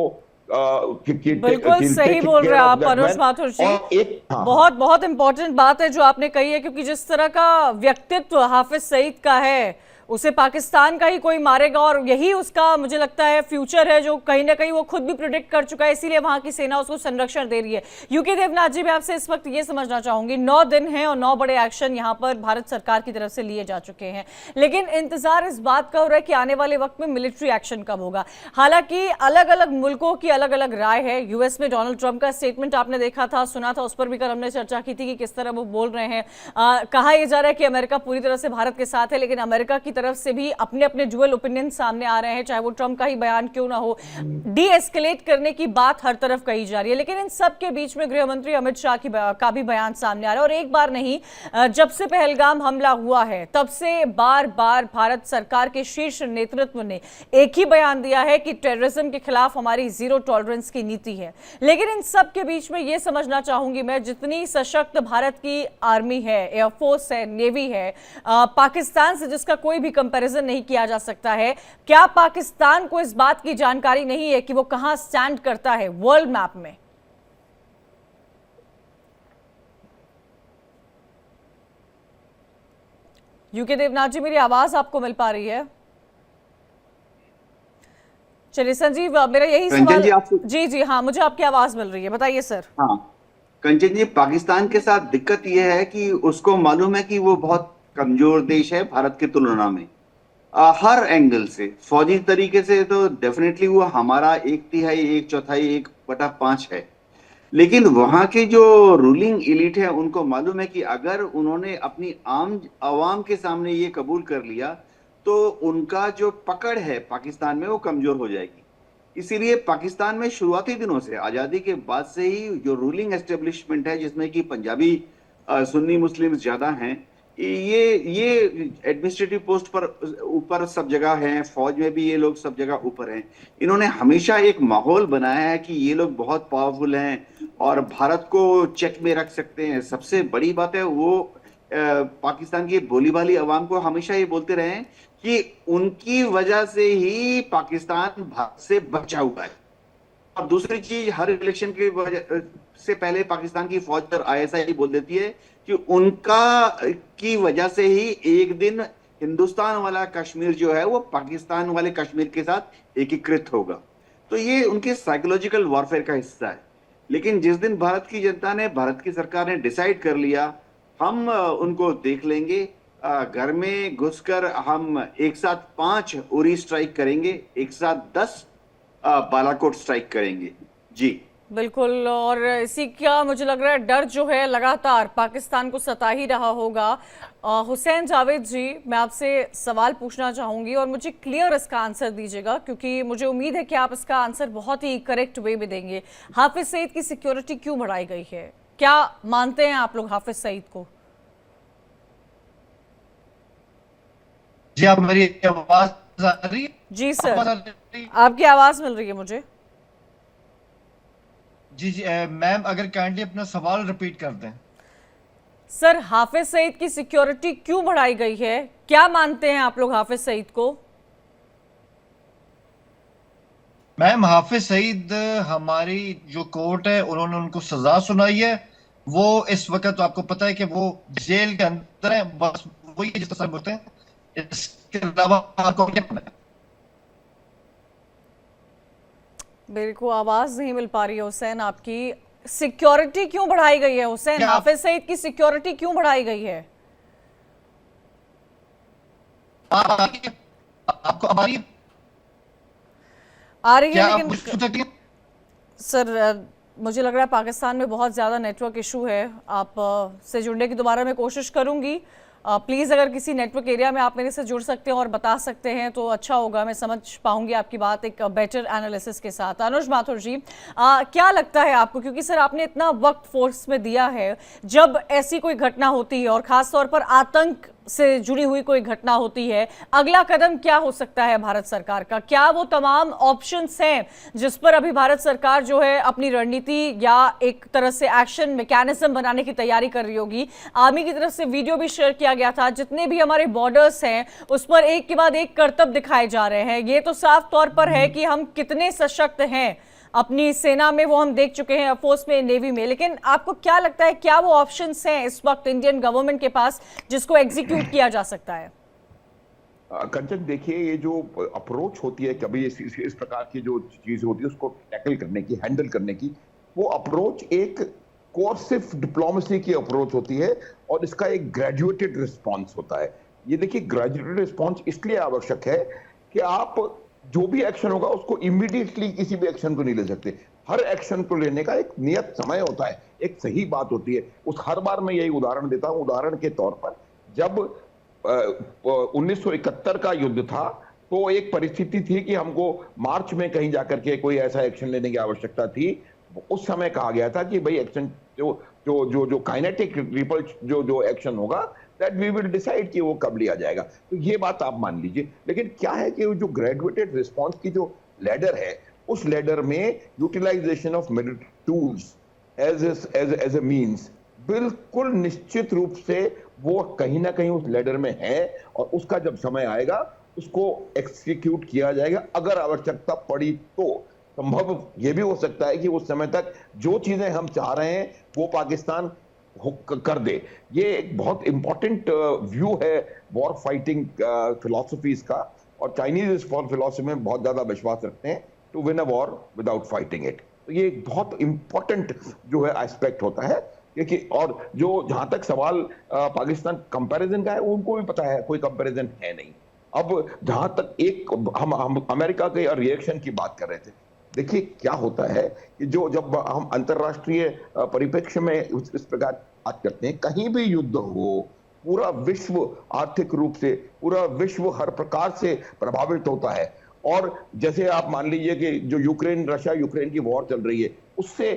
बिल्कुल सही बोल रहे हैं आप अनुज माथुर जी। बहुत बहुत इंपॉर्टेंट बात है जो आपने कही है, क्योंकि जिस तरह का व्यक्तित्व हाफिज सईद का है उसे पाकिस्तान का ही कोई मारेगा, और यही उसका मुझे लगता है फ्यूचर है, जो कहीं ना कहीं वो खुद भी प्रिडिक्ट कर चुका है, इसीलिए वहां की सेना उसको संरक्षण दे रही है। यूके देवनाथ जी, मैं आपसे इस वक्त ये समझना चाहूंगी, 9 दिन हैं और 9 बड़े एक्शन यहां पर भारत सरकार की तरफ से लिए जा चुके हैं, लेकिन इंतजार इस बात का हो रहा है कि आने वाले वक्त में मिलिट्री एक्शन कब होगा। हालांकि अलग अलग मुल्कों की अलग अलग राय है। यूएस में डोनाल्ड ट्रंप का स्टेटमेंट आपने देखा था, सुना था, उस पर भी कल हमने चर्चा की थी कि किस तरह वो बोल रहे हैं। कहा यह जा रहा है कि अमेरिका पूरी तरह से भारत के साथ है, लेकिन अमेरिका की तरफ से भी अपने अपने ड्यूअल ओपिनियन सामने आ रहे हैं, चाहे वो ट्रंप का ही बयान क्यों ना हो। डी एस्केलेट करने की बात हर तरफ कही जा रही है, लेकिन इन सब के बीच में गृह मंत्री अमित शाह का भी बयान सामने आ रहा है। और एक बार नहीं, जब से पहलगाम हमला हुआ है तब से बार बार भारत सरकार के शीर्ष नेतृत्व ने एक ही बयान दिया है कि टेररिज्म के खिलाफ हमारी जीरो टॉलरेंस की नीति है। लेकिन इन सब के बीच में यह समझना चाहूंगी मैं, जितनी सशक्त भारत की आर्मी है, एयरफोर्स है, नेवी है, पाकिस्तान से जिसका कोई भी कंपैरिजन नहीं किया जा सकता है, क्या पाकिस्तान को इस बात की जानकारी नहीं है कि वो कहां स्टैंड करता है वर्ल्ड मैप में? यूके देवनाथ जी, मेरी आवाज आपको मिल पा रही है? चलिए संजीव, मेरा यही सवाल। जी जी हाँ, मुझे आपकी आवाज मिल रही है, बताइए सर।
हाँ कंचन जी, पाकिस्तान के साथ दिक्कत यह है कि उसको मालूम है कि वो बहुत कमजोर देश है भारत की तुलना में, हर एंगल से। फौजी तरीके से तो डेफिनेटली वो हमारा 1/3, 1/4, 1/5 है, लेकिन वहां के जो रूलिंग एलिट है उनको मालूम है कि अगर उन्होंने अपनी आम आवाम के सामने ये कबूल कर लिया तो उनका जो पकड़ है पाकिस्तान में वो कमजोर हो जाएगी। इसीलिए पाकिस्तान में शुरुआती दिनों से, आजादी के बाद से ही जो रूलिंग एस्टेब्लिशमेंट है, जिसमें कि पंजाबी सुन्नी मुस्लिम ज्यादा हैं, ये एडमिनिस्ट्रेटिव पोस्ट पर ऊपर सब जगह हैं, फौज में भी ये लोग सब जगह ऊपर हैं। इन्होंने हमेशा एक माहौल बनाया है कि ये लोग बहुत पावरफुल हैं और भारत को चेक में रख सकते हैं। सबसे बड़ी बात है वो पाकिस्तान की भोली भाली आवाम को हमेशा ये बोलते रहे हैं कि उनकी वजह से ही पाकिस्तान भारत से बचा हुआ है। और दूसरी चीज, हर इलेक्शन की वजह से पहले पाकिस्तान की फौज और आईएसआई बोल देती है कि उनका की वजह से ही एक दिन हिंदुस्तान वाला कश्मीर जो है वो पाकिस्तान वाले कश्मीर के साथ एकीकृत होगा। तो ये उनके साइकोलॉजिकल वॉरफेयर का हिस्सा है। लेकिन जिस दिन भारत की जनता ने, भारत की सरकार ने डिसाइड कर लिया हम उनको देख लेंगे, घर में घुसकर हम एक साथ 5 उरी स्ट्राइक करेंगे, एक साथ 10 बालाकोट स्ट्राइक करेंगे। जी
बिल्कुल, और इसी का मुझे लग रहा है डर जो है लगातार पाकिस्तान को सता ही रहा होगा। हुसैन जावेद जी, मैं आपसे सवाल पूछना चाहूंगी और मुझे क्लियर इसका आंसर दीजिएगा, क्योंकि मुझे उम्मीद है कि आप इसका आंसर बहुत ही करेक्ट वे में देंगे। हाफिज सईद की सिक्योरिटी क्यों बढ़ाई गई है? क्या मानते हैं आप लोग हाफिज सईद को?
जी, आप मेरी आवाज आ रही है?
जी सर, आपकी आवाज मिल रही है मुझे।
जी जी मैम, अगर काइंडली अपना सवाल रिपीट कर दें।
सर, हाफिज सईद की सिक्योरिटी क्यों बढ़ाई गई है? क्या मानते हैं आप लोग हाफिज सईद को?
मैम, हाफिज सईद, हमारी जो कोर्ट है उन्होंने उनको सजा सुनाई है। वो इस वक्त आपको पता है कि वो जेल के अंदर है, बस वही जिस तरह बोलते हैं। इसके अलावा आपको क्या पता है?
मेरे को आवाज नहीं मिल पा रही है हुसैन आपकी। सिक्योरिटी क्यों बढ़ाई गई है हुसैन? हाफिज सईद की सिक्योरिटी क्यों बढ़ाई गई है?
आपको आ रही है?
आ रही है,
क्या
लेकिन सर मुझे लग रहा है पाकिस्तान में बहुत ज़्यादा नेटवर्क इशू है। आप से जुड़ने की दोबारा मैं कोशिश करूंगी। प्लीज़ अगर किसी नेटवर्क एरिया में आप मेरे से जुड़ सकते हैं और बता सकते हैं तो अच्छा होगा, मैं समझ पाऊंगी आपकी बात एक बेटर एनालिसिस के साथ। अनुज माथुर जी, क्या लगता है आपको, क्योंकि सर आपने इतना वक्त फोर्स में दिया है, जब ऐसी कोई घटना होती है और ख़ासतौर पर आतंक से जुड़ी हुई कोई घटना होती है, अगला कदम क्या हो सकता है भारत सरकार का? क्या वो तमाम ऑप्शंस हैं जिस पर अभी भारत सरकार जो है अपनी रणनीति या एक तरह से एक्शन मैकेनिज्म बनाने की तैयारी कर रही होगी? आर्मी की तरफ से वीडियो भी शेयर किया गया था, जितने भी हमारे बॉर्डर्स हैं उस पर एक के बाद एक करतब दिखाए जा रहे हैं। ये तो साफ तौर पर है कि हम कितने सशक्त हैं अपनी सेना में, वो हम देख चुके हैं, एयरफोर्स में, नेवी में। लेकिन आपको क्या लगता है, क्या वो ऑप्शंस हैं इस वक्त इंडियन गवर्नमेंट के पास जिसको एग्जीक्यूट किया जा सकता है?
कंचन देखिए, ये जो अप्रोच होती है कभी इस प्रकार की जो चीज होती है उसको टैकल करने की, हैंडल करने की, वो अप्रोच एक कोर्सिव डिप्लोमेसी की अप्रोच होती है और इसका एक ग्रेजुएटेड रिस्पांस होता है। ये देखिए, ग्रेजुएटेड रिस्पांस इसलिए आवश्यक है कि आप जो भी एक्शन होगा उसको इमीडिएटली किसी भी एक्शन को नहीं ले सकते। हर एक्शन को लेने का एक नियत समय होता है, एक सही बात होती है। उस हर बार मैं यही उदाहरण देता हूं। उदाहरण के तौर पर जब 1971 का युद्ध था तो एक परिस्थिति थी कि हमको मार्च में कहीं जाकर के कोई ऐसा एक्शन लेने की आवश्यकता थी। उस समय कहा गया था कि भाई एक्शन जो काइनेटिक रिपल्स जो एक्शन होगा, दैट वी विल डिसाइड कि वो कब लिया जाएगा। तो ये बात आप मान लीजिए। लेकिन क्या है कि जो ग्रेजुएटेड रिस्पांस की जो लैडर है, उस लैडर में utilisation of military tools as a means बिल्कुल निश्चित रूप से वो कहीं ना कहीं उस लैडर में है और उसका जब समय आएगा उसको एक्सिक्यूट किया जाएगा। अगर आवश्यकता पड़ी तो संभव ये भी हो सकता है कि उस समय तक जो चीजें हम चाह रहे हैं वो पाकिस्तान कर दे। ये एक बहुत इंपॉर्टेंट व्यू है वॉर फाइटिंग फिलॉसफीज का, और चाइनीज इस फिलॉसफी में बहुत ज्यादा विश्वास रखते हैं, to win a war without fighting it. तो ये एक बहुत इंपॉर्टेंट जो है एस्पेक्ट होता है। क्योंकि और जो जहां तक सवाल पाकिस्तान कंपैरिजन का है, उनको भी पता है कोई कंपैरिजन है नहीं। अब जहां तक एक हम अमेरिका के रिएक्शन की बात कर रहे थे, देखिए क्या होता है कि जब हम अंतरराष्ट्रीय परिप्रेक्ष्य में इस प्रकार बात करते हैं, कहीं भी युद्ध हो, पूरा विश्व आर्थिक रूप से, पूरा विश्व हर प्रकार से प्रभावित होता है। और जैसे आप मान लीजिए कि जो रशिया यूक्रेन की वॉर चल रही है, उससे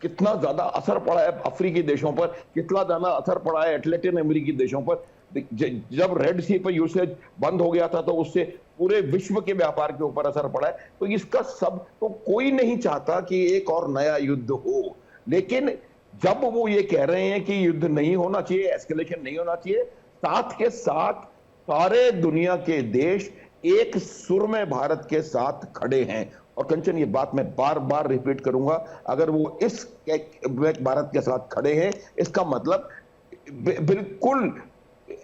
कितना ज्यादा असर पड़ा है अफ्रीकी देशों पर, कितना ज्यादा असर पड़ा है लैटिन अमेरिकी देशों पर। जब रेड सी पर यूसेज बंद हो गया था तो उससे पूरे विश्व के व्यापार के ऊपर असर पड़ा है। तो इसका सब तो कोई नहीं चाहता कि एक और नया युद्ध हो, लेकिन जब वो ये कह रहे हैं कि युद्ध नहीं होना चाहिए, एस्केलेशन नहीं होना चाहिए, साथ के साथ सारे दुनिया के देश एक सुर में भारत के साथ खड़े हैं। और कंचन, ये बात मैं बार बार रिपीट करूंगा, अगर वो इस भारत के साथ खड़े हैं, इसका मतलब बिल्कुल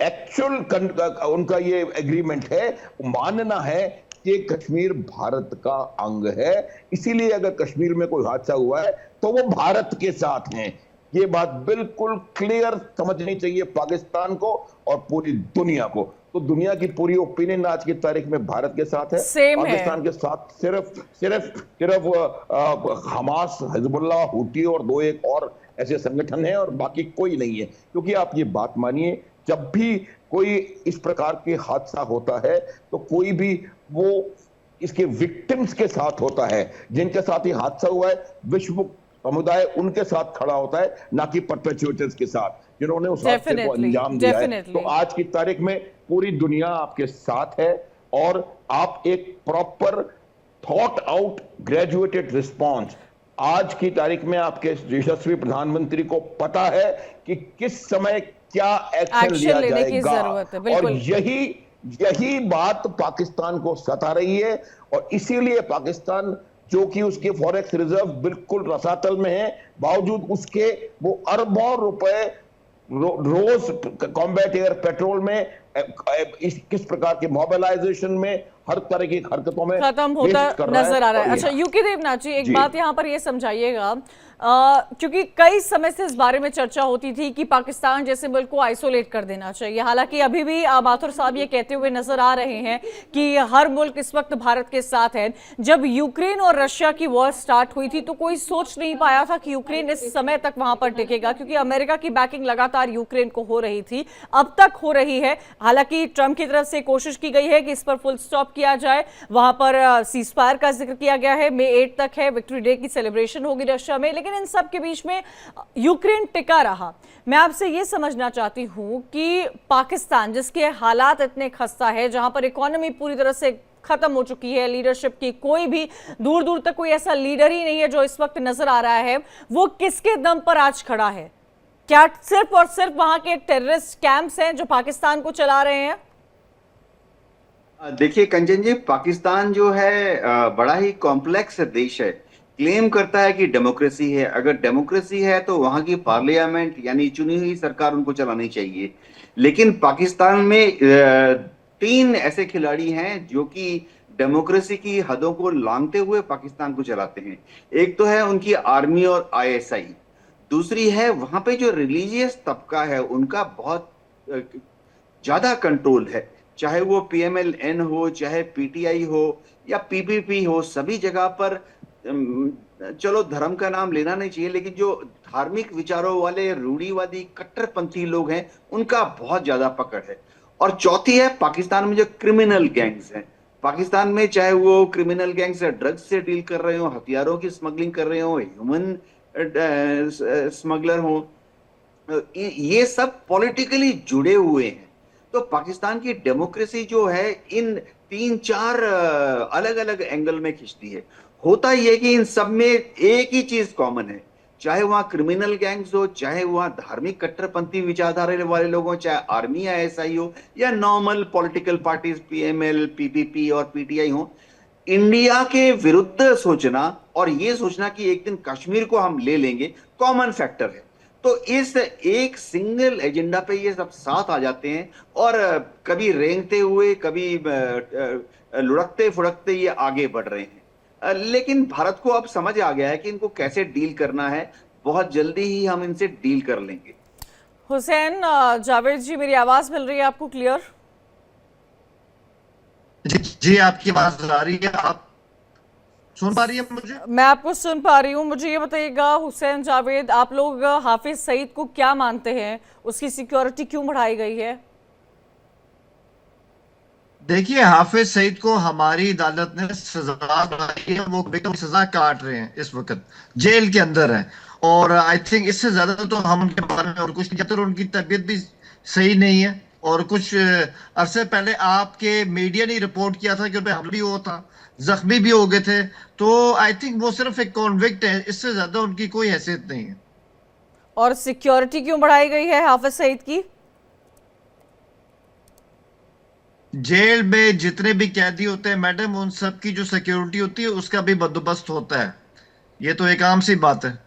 एक्चुअल उनका ये एग्रीमेंट है, मानना है कि कश्मीर भारत का अंग है, इसीलिए अगर कश्मीर में कोई हादसा हुआ है तो वो भारत के साथ हैं। ये बात बिल्कुल क्लियर समझनी चाहिए पाकिस्तान को और पूरी दुनिया को। तो दुनिया की पूरी ओपिनियन आज की तारीख में भारत के साथ है। पाकिस्तान के साथ सिर्फ हमास, हिजबुल्लाह, हुती और दो एक और ऐसे संगठन हैं और बाकी कोई नहीं है। क्योंकि आप ये बात मानिए, जब भी कोई इस प्रकार के हादसा होता है तो कोई भी वो इसके विक्टिम्स के साथ होता है, जिनके साथ ये हादसा हुआ है, विश्व समुदाय उनके साथ खड़ा होता है, ना कि परपेचुएटर्स के साथ जिन्होंने उस हादसे को अंजाम दिया है। तो आज की तारीख में पूरी दुनिया आपके साथ है और आप एक proper thought out graduated response, आज की तारीख में आपके यशस्वी प्रधानमंत्री को पता है कि किस समय क्या एक्शन लिया जाएगा, और यही बात पाकिस्तान को सता रही है। और इसीलिए पाकिस्तान, जो कि उसके फॉरेक्स रिजर्व बिल्कुल रसातल में है, बावजूद उसके वो अरबों रुपए रोज कॉम्बैट एयर पेट्रोल में, किस प्रकार के मोबिलाइजेशन में, हर तरह की हरकतों में
खत्म होता नजर आ रहा है। अच्छा यूके देवनाथ जी, एक बात यहाँ पर ये समझाइएगा, क्योंकि कई समय से इस बारे में चर्चा होती थी कि पाकिस्तान जैसे मुल्क को आइसोलेट कर देना चाहिए। हालांकि अभी भी माथुर साहब ये कहते हुए नजर आ रहे हैं कि हर मुल्क इस वक्त भारत के साथ है। जब यूक्रेन और रशिया की वॉर स्टार्ट हुई थी तो कोई सोच नहीं पाया था कि यूक्रेन इस समय तक वहां पर टिकेगा, क्योंकि अमेरिका की बैकिंग लगातार यूक्रेन को हो रही थी, अब तक हो रही है। हालांकि ट्रंप की तरफ से कोशिश की गई है कि इस पर फुल स्टॉप किया जाए, वहां पर सीज फायर का जिक्र किया गया है, मई 8 तक है, विक्ट्री डे की सेलिब्रेशन होगी रशिया में, लेकिन इन सब के बीच में यूक्रेन टिका रहा। मैं आपसे ये समझना चाहती हूं कि पाकिस्तान, जिसके हालात इतने खस्ता है, जहां पर इकोनॉमी पूरी तरह से खत्म हो चुकी है, लीडरशिप की कोई भी दूर दूर तक कोई ऐसा लीडर ही नहीं है जो इस वक्त नजर आ रहा है, वो किसके दम पर आज खड़ा है? क्या सिर्फ और सिर्फ वहां के टेररिस्ट कैंप्स हैं जो पाकिस्तान को चला रहे हैं?
देखिए कंचन जी, पाकिस्तान जो है बड़ा ही कॉम्प्लेक्स देश है। क्लेम करता है कि डेमोक्रेसी है। अगर डेमोक्रेसी है तो वहां की पार्लियामेंट यानी चुनी हुई सरकार उनको चलानी चाहिए। लेकिन पाकिस्तान में तीन ऐसे खिलाड़ी हैं जो कि डेमोक्रेसी की हदों को लांघते हुए पाकिस्तान को चलाते हैं। एक तो है उनकी आर्मी और आईएसआई। दूसरी है वहां पे जो रिलीजियस तबका है उनका बहुत ज्यादा कंट्रोल है। चाहे वो पीएमएलएन हो, चाहे पीटीआई हो या पीपीपी हो, सभी जगह पर चलो धर्म का नाम लेना नहीं चाहिए, लेकिन जो धार्मिक विचारों वाले रूढ़िवादी कट्टरपंथी लोग हैं उनका बहुत ज्यादा पकड़ है। और चौथी है पाकिस्तान में जो क्रिमिनल गैंग्स हैं। पाकिस्तान में चाहे वो क्रिमिनल गैंग से ड्रग्स से डील कर रहे हो, हथियारों की स्मगलिंग कर रहे हो, ह्यूमन स्मगलर हो, ये सब पॉलिटिकली जुड़े हुए हैं। तो पाकिस्तान की डेमोक्रेसी जो है इन तीन चार अलग अलग एंगल में खिंचती है। होता यह कि इन सब में एक ही चीज कॉमन है, चाहे वहां क्रिमिनल गैंग्स हो, चाहे वहां धार्मिक कट्टरपंथी विचारधारा वाले लोग हो, चाहे आर्मी या एसआई हो या normal political parties PML, PPP और पीटीआई हो, इंडिया के विरुद्ध सोचना और ये सोचना कि एक दिन कश्मीर को हम ले लेंगे कॉमन फैक्टर है। तो इस एक सिंगल एजेंडा पे ये सब साथ आ जाते हैं और कभी रेंगते हुए, कभी लुढ़कते फुड़कते ये आगे बढ़ रहे हैं। लेकिन भारत को अब समझ आ गया है कि इनको कैसे डील करना है। बहुत जल्दी ही हम इनसे डील कर लेंगे।
हुसैन जावेद जी, मेरी आवाज मिल रही है आपको क्लियर?
जी आपकी आवाज आ रही है, आप सुन पा रही है मुझे?
मैं आपको सुन पा रही हूँ। मुझे ये बताइएगा हुसैन जावेद, आप लोग हाफिज सईद को क्या मानते हैं? उसकी सिक्योरिटी क्यों बढ़ाई गई है?
देखिए, हाफिज सईद को हमारी अदालत ने सजा सुनाई है। वो बेगम सजा काट रहे हैं, इस वक्त जेल के अंदर है। और आई थिंक इससे ज्यादा तो हम उनके बारे में और कुछ नहीं कहते। उनकी तबीयत भी सही नहीं है और कुछ अरसे पहले आपके मीडिया ने रिपोर्ट किया था कि उन पर हमला भी हुआ था, जख्मी भी हो गए थे। तो आई थिंक वो सिर्फ एक कॉन्विक्ट है, इससे ज्यादा उनकी कोई हैसियत नहीं है।
और सिक्योरिटी क्यों बढ़ाई गई है हाफिज सईद की?
जेल में जितने भी कैदी होते हैं मैडम, उन सब की जो सिक्योरिटी होती है उसका भी बंदोबस्त होता है। ये तो एक आम सी बात है।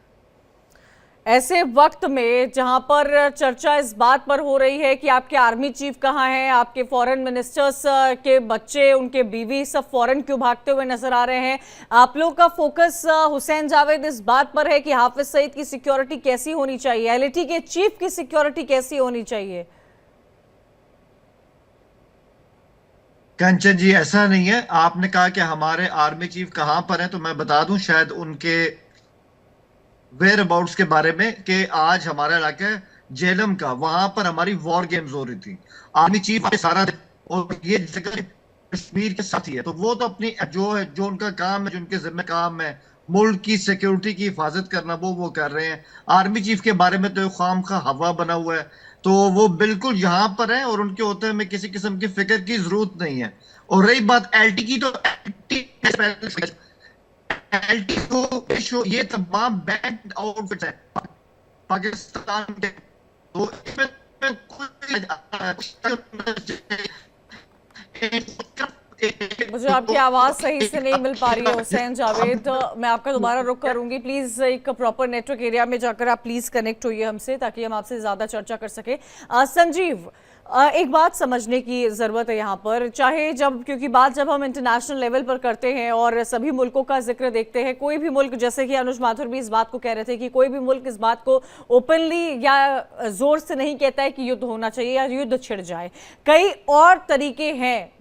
ऐसे वक्त में जहां पर चर्चा इस बात पर हो रही है कि आपके आर्मी चीफ कहां हैं, आपके फॉरेन मिनिस्टर्स के बच्चे, उनके बीवी सब फॉरेन क्यों भागते हुए नजर आ रहे हैं, आप लोग का फोकस हुसैन जावेद इस बात पर है कि हाफिज सईद की सिक्योरिटी कैसी होनी चाहिए, एलएटी के चीफ की सिक्योरिटी कैसी होनी चाहिए?
कंचन जी, ऐसा नहीं है। आपने कहा कि हमारे आर्मी चीफ कहां पर हैं, तो मैं बता दूं शायद उनके वेयर अबाउट्स के बारे में कि आज हमारा इलाका है जेलम का, वहां पर हमारी वॉर गेम्स हो रही थी। आर्मी चीफ सारा और ये जगह कश्मीर के साथ ही है, तो वो तो अपनी जो है, जो उनका काम है, जो उनके जिम्मे काम है, मुल्क की सिक्योरिटी की हिफाजत करना, वो कर रहे हैं। आर्मी चीफ के बारे में तो खाम खा हवा बना हुआ है, तो वो बिल्कुल यहाँ पर है और उनके होते में किसी किस्म की फिक्र की जरूरत नहीं है। और रही बात एलटी की, तो एलटी को ये तमाम बैंड आउटफिट्स हैं पाकिस्तान के, तो इसमें
मुझे आपकी आवाज सही से नहीं मिल पा रही है हुसैन जावेद। मैं आपका दोबारा रुख करूंगी। प्लीज एक प्रॉपर नेटवर्क एरिया में जाकर आप प्लीज कनेक्ट होइए हमसे, ताकि हम आपसे ज्यादा चर्चा कर सके। संजीव, एक बात समझने की ज़रूरत है यहाँ पर, चाहे क्योंकि बात जब हम इंटरनेशनल लेवल पर करते हैं और सभी मुल्कों का जिक्र देखते हैं, कोई भी मुल्क, जैसे कि अनुज माथुर भी इस बात को कह रहे थे कि कोई भी मुल्क इस बात को ओपनली या जोर से नहीं कहता है कि युद्ध होना चाहिए या युद्ध छिड़ जाए। कई और तरीके हैं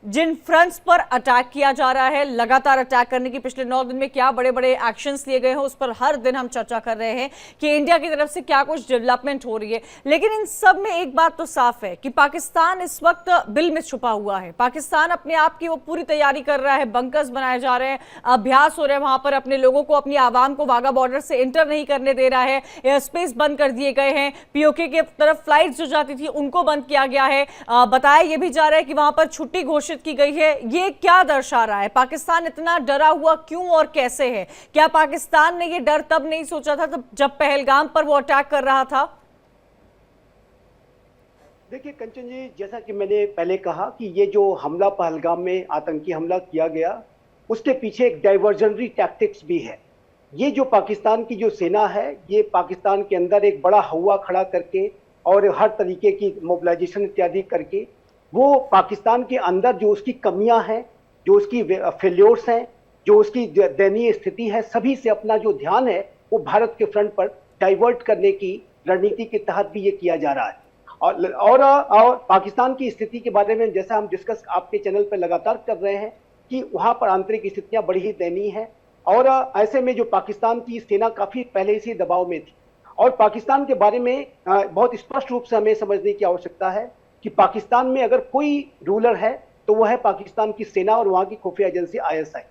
जिन फ्रंट्स पर अटैक किया जा रहा है, लगातार अटैक करने की पिछले 9 दिन में क्या बड़े बड़े एक्शंस लिए गए हैं, उस पर हर दिन हम चर्चा कर रहे हैं कि इंडिया की तरफ से क्या कुछ डेवलपमेंट हो रही है। लेकिन इन सब में एक बात तो साफ है कि पाकिस्तान इस वक्त बिल में छुपा हुआ है। पाकिस्तान अपने आप की वो पूरी तैयारी कर रहा है, बंकर्स बनाए जा रहे हैं, अभ्यास हो रहे हैं वहां पर, अपने लोगों को, अपनी आवाम को वाघा बॉर्डर से इंटर नहीं करने दे रहा है, एयर स्पेस बंद कर दिए गए हैं, पीओके के तरफ फ्लाइट जो जाती थी उनको बंद किया गया है। बताया यह भी जा रहा है कि वहां पर छुट्टी घोषित की गई है। ये क्या दर्शा रहा है? पाकिस्तान इतना डरा हुआ क्यों और कैसे है? क्या पाकिस्तान ने ये डर तब नहीं सोचा था जब पहलगाम पर वो अटैक कर रहा था?
देखिए कंचन जी, जैसा कि मैंने पहले कहा कि ये जो हमला पहलगाम में आतंकी हमला किया गया, उसके पीछे एक डाइवर्जनरी टैक्टिक्स भी है। ये जो पाकिस्तान की जो सेना है, ये पाकिस्तान के अंदर एक बड़ा हवा खड़ा करके और हर तरीके की मोबिलाइजेशन इत्यादि करके, वो पाकिस्तान के अंदर जो उसकी कमियां हैं, जो उसकी फेल्योर्स हैं, जो उसकी दयनीय स्थिति है, सभी से अपना जो ध्यान है वो भारत के फ्रंट पर डाइवर्ट करने की रणनीति के तहत भी ये किया जा रहा है। और पाकिस्तान की स्थिति के बारे में जैसा हम डिस्कस आपके चैनल पर लगातार कर रहे हैं कि वहां पर आंतरिक स्थितियां बड़ी ही दयनीय हैं, और ऐसे में जो पाकिस्तान की सेना काफी पहले से दबाव में थी। और पाकिस्तान के बारे में बहुत स्पष्ट रूप से हमें समझने की आवश्यकता है कि पाकिस्तान में अगर कोई रूलर है तो वह है पाकिस्तान की सेना और वहां की खुफिया एजेंसी ISI।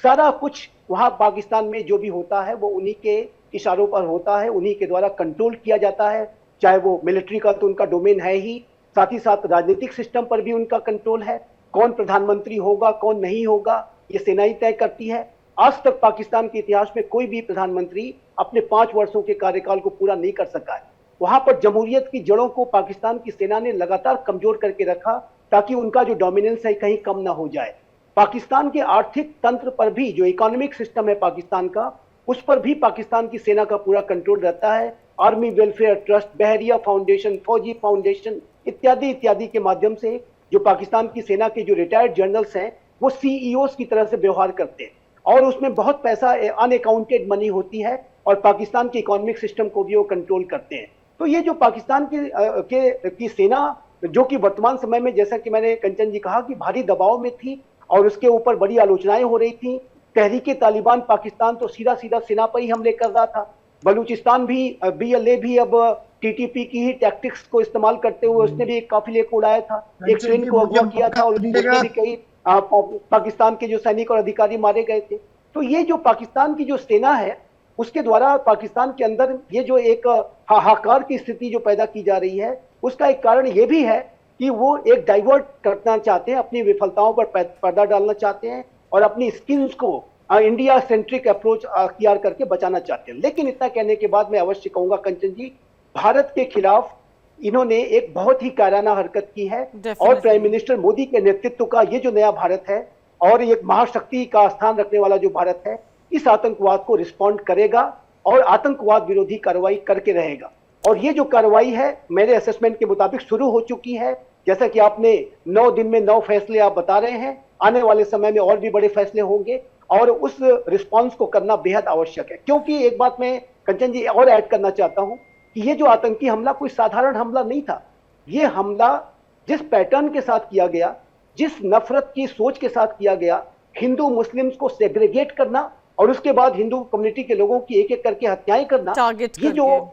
सारा कुछ वहां पाकिस्तान में जो भी होता है वो उन्हीं के इशारों पर होता है, उन्हीं के द्वारा कंट्रोल किया जाता है। चाहे वो मिलिट्री का तो उनका डोमेन है ही, साथ ही साथ राजनीतिक सिस्टम पर भी उनका कंट्रोल है। कौन प्रधानमंत्री होगा, कौन नहीं होगा, ये सेना ही तय करती है। आज तक पाकिस्तान के इतिहास में कोई भी प्रधानमंत्री अपने 5 वर्षों के कार्यकाल को पूरा नहीं कर सका है। वहां पर जमहूरियत की जड़ों को पाकिस्तान की सेना ने लगातार कमजोर करके रखा ताकि उनका जो डोमिनेंस है कहीं कम ना हो जाए। पाकिस्तान के आर्थिक तंत्र पर भी, जो इकोनॉमिक सिस्टम है पाकिस्तान का, उस पर भी पाकिस्तान की सेना का पूरा कंट्रोल रहता है। आर्मी वेलफेयर ट्रस्ट, बहरिया फाउंडेशन, फौजी फाउंडेशन इत्यादि इत्यादि के माध्यम से जो पाकिस्तान की सेना के जो रिटायर्ड जनरल्स हैं वो CEOs की तरह से व्यवहार करते हैं, और उसमें बहुत पैसा अनअकाउंटेड मनी होती है, और पाकिस्तान के इकोनॉमिक सिस्टम को भी वो कंट्रोल करते हैं। तो ये जो पाकिस्तान की सेना, जो कि वर्तमान समय में, जैसा कि मैंने कंचन जी कहा, कि भारी दबाव में थी और उसके ऊपर बड़ी आलोचनाएं हो रही थी। तहरीके तालिबान पाकिस्तान तो सीधा सीधा सेना पर ही हमले कर रहा था। बलूचिस्तान भी, BLA भी अब TTP की ही टैक्टिक्स को इस्तेमाल करते हुए उसने भी एक काफिले को उड़ाया था, एक ट्रेन को अगवा किया था, और उसमें भी कई पाकिस्तान के जो सैनिक और अधिकारी मारे गए थे। तो ये जो पाकिस्तान की जो सेना है, उसके द्वारा पाकिस्तान के अंदर ये जो एक हाहाकार की स्थिति जो पैदा की जा रही है, उसका एक कारण ये भी है कि वो एक डाइवर्ट करना चाहते हैं, अपनी विफलताओं पर पर्दा डालना चाहते हैं और अपनी स्किल्स को इंडिया सेंट्रिक अप्रोच अख्तियार करके बचाना चाहते हैं। लेकिन इतना कहने के बाद मैं अवश्य कहूंगा कंचन जी, भारत के खिलाफ इन्होंने एक बहुत ही कायराना हरकत की है। और प्राइम मिनिस्टर मोदी के नेतृत्व का ये जो नया भारत है और एक महाशक्ति का स्थान रखने वाला जो भारत है, इस आतंकवाद को रिस्पॉन्ड करेगा और आतंकवाद विरोधी कार्रवाई करके रहेगा। और ये जो कार्रवाई है मेरे असेसमेंट के मुताबिक शुरू हो चुकी है। जैसा कि आपने 9 दिन में 9 फैसले आप बता रहे हैं, आने वाले समय में और भी बड़े फैसले होंगे, और उस रिस्पांस को करना बेहद आवश्यक है। क्योंकि एक बात मैं कंचन जी और ऐड करना चाहता हूं कि ये जो आतंकी हमला कोई साधारण हमला नहीं था। ये हमला जिस पैटर्न के साथ किया गया, जिस नफरत की सोच के साथ किया गया, हिंदू मुस्लिम्स को सेग्रीगेट करना और उसके बाद हिंदू कम्युनिटी के लोगों की एक एक करके हत्याएं करना, ये जो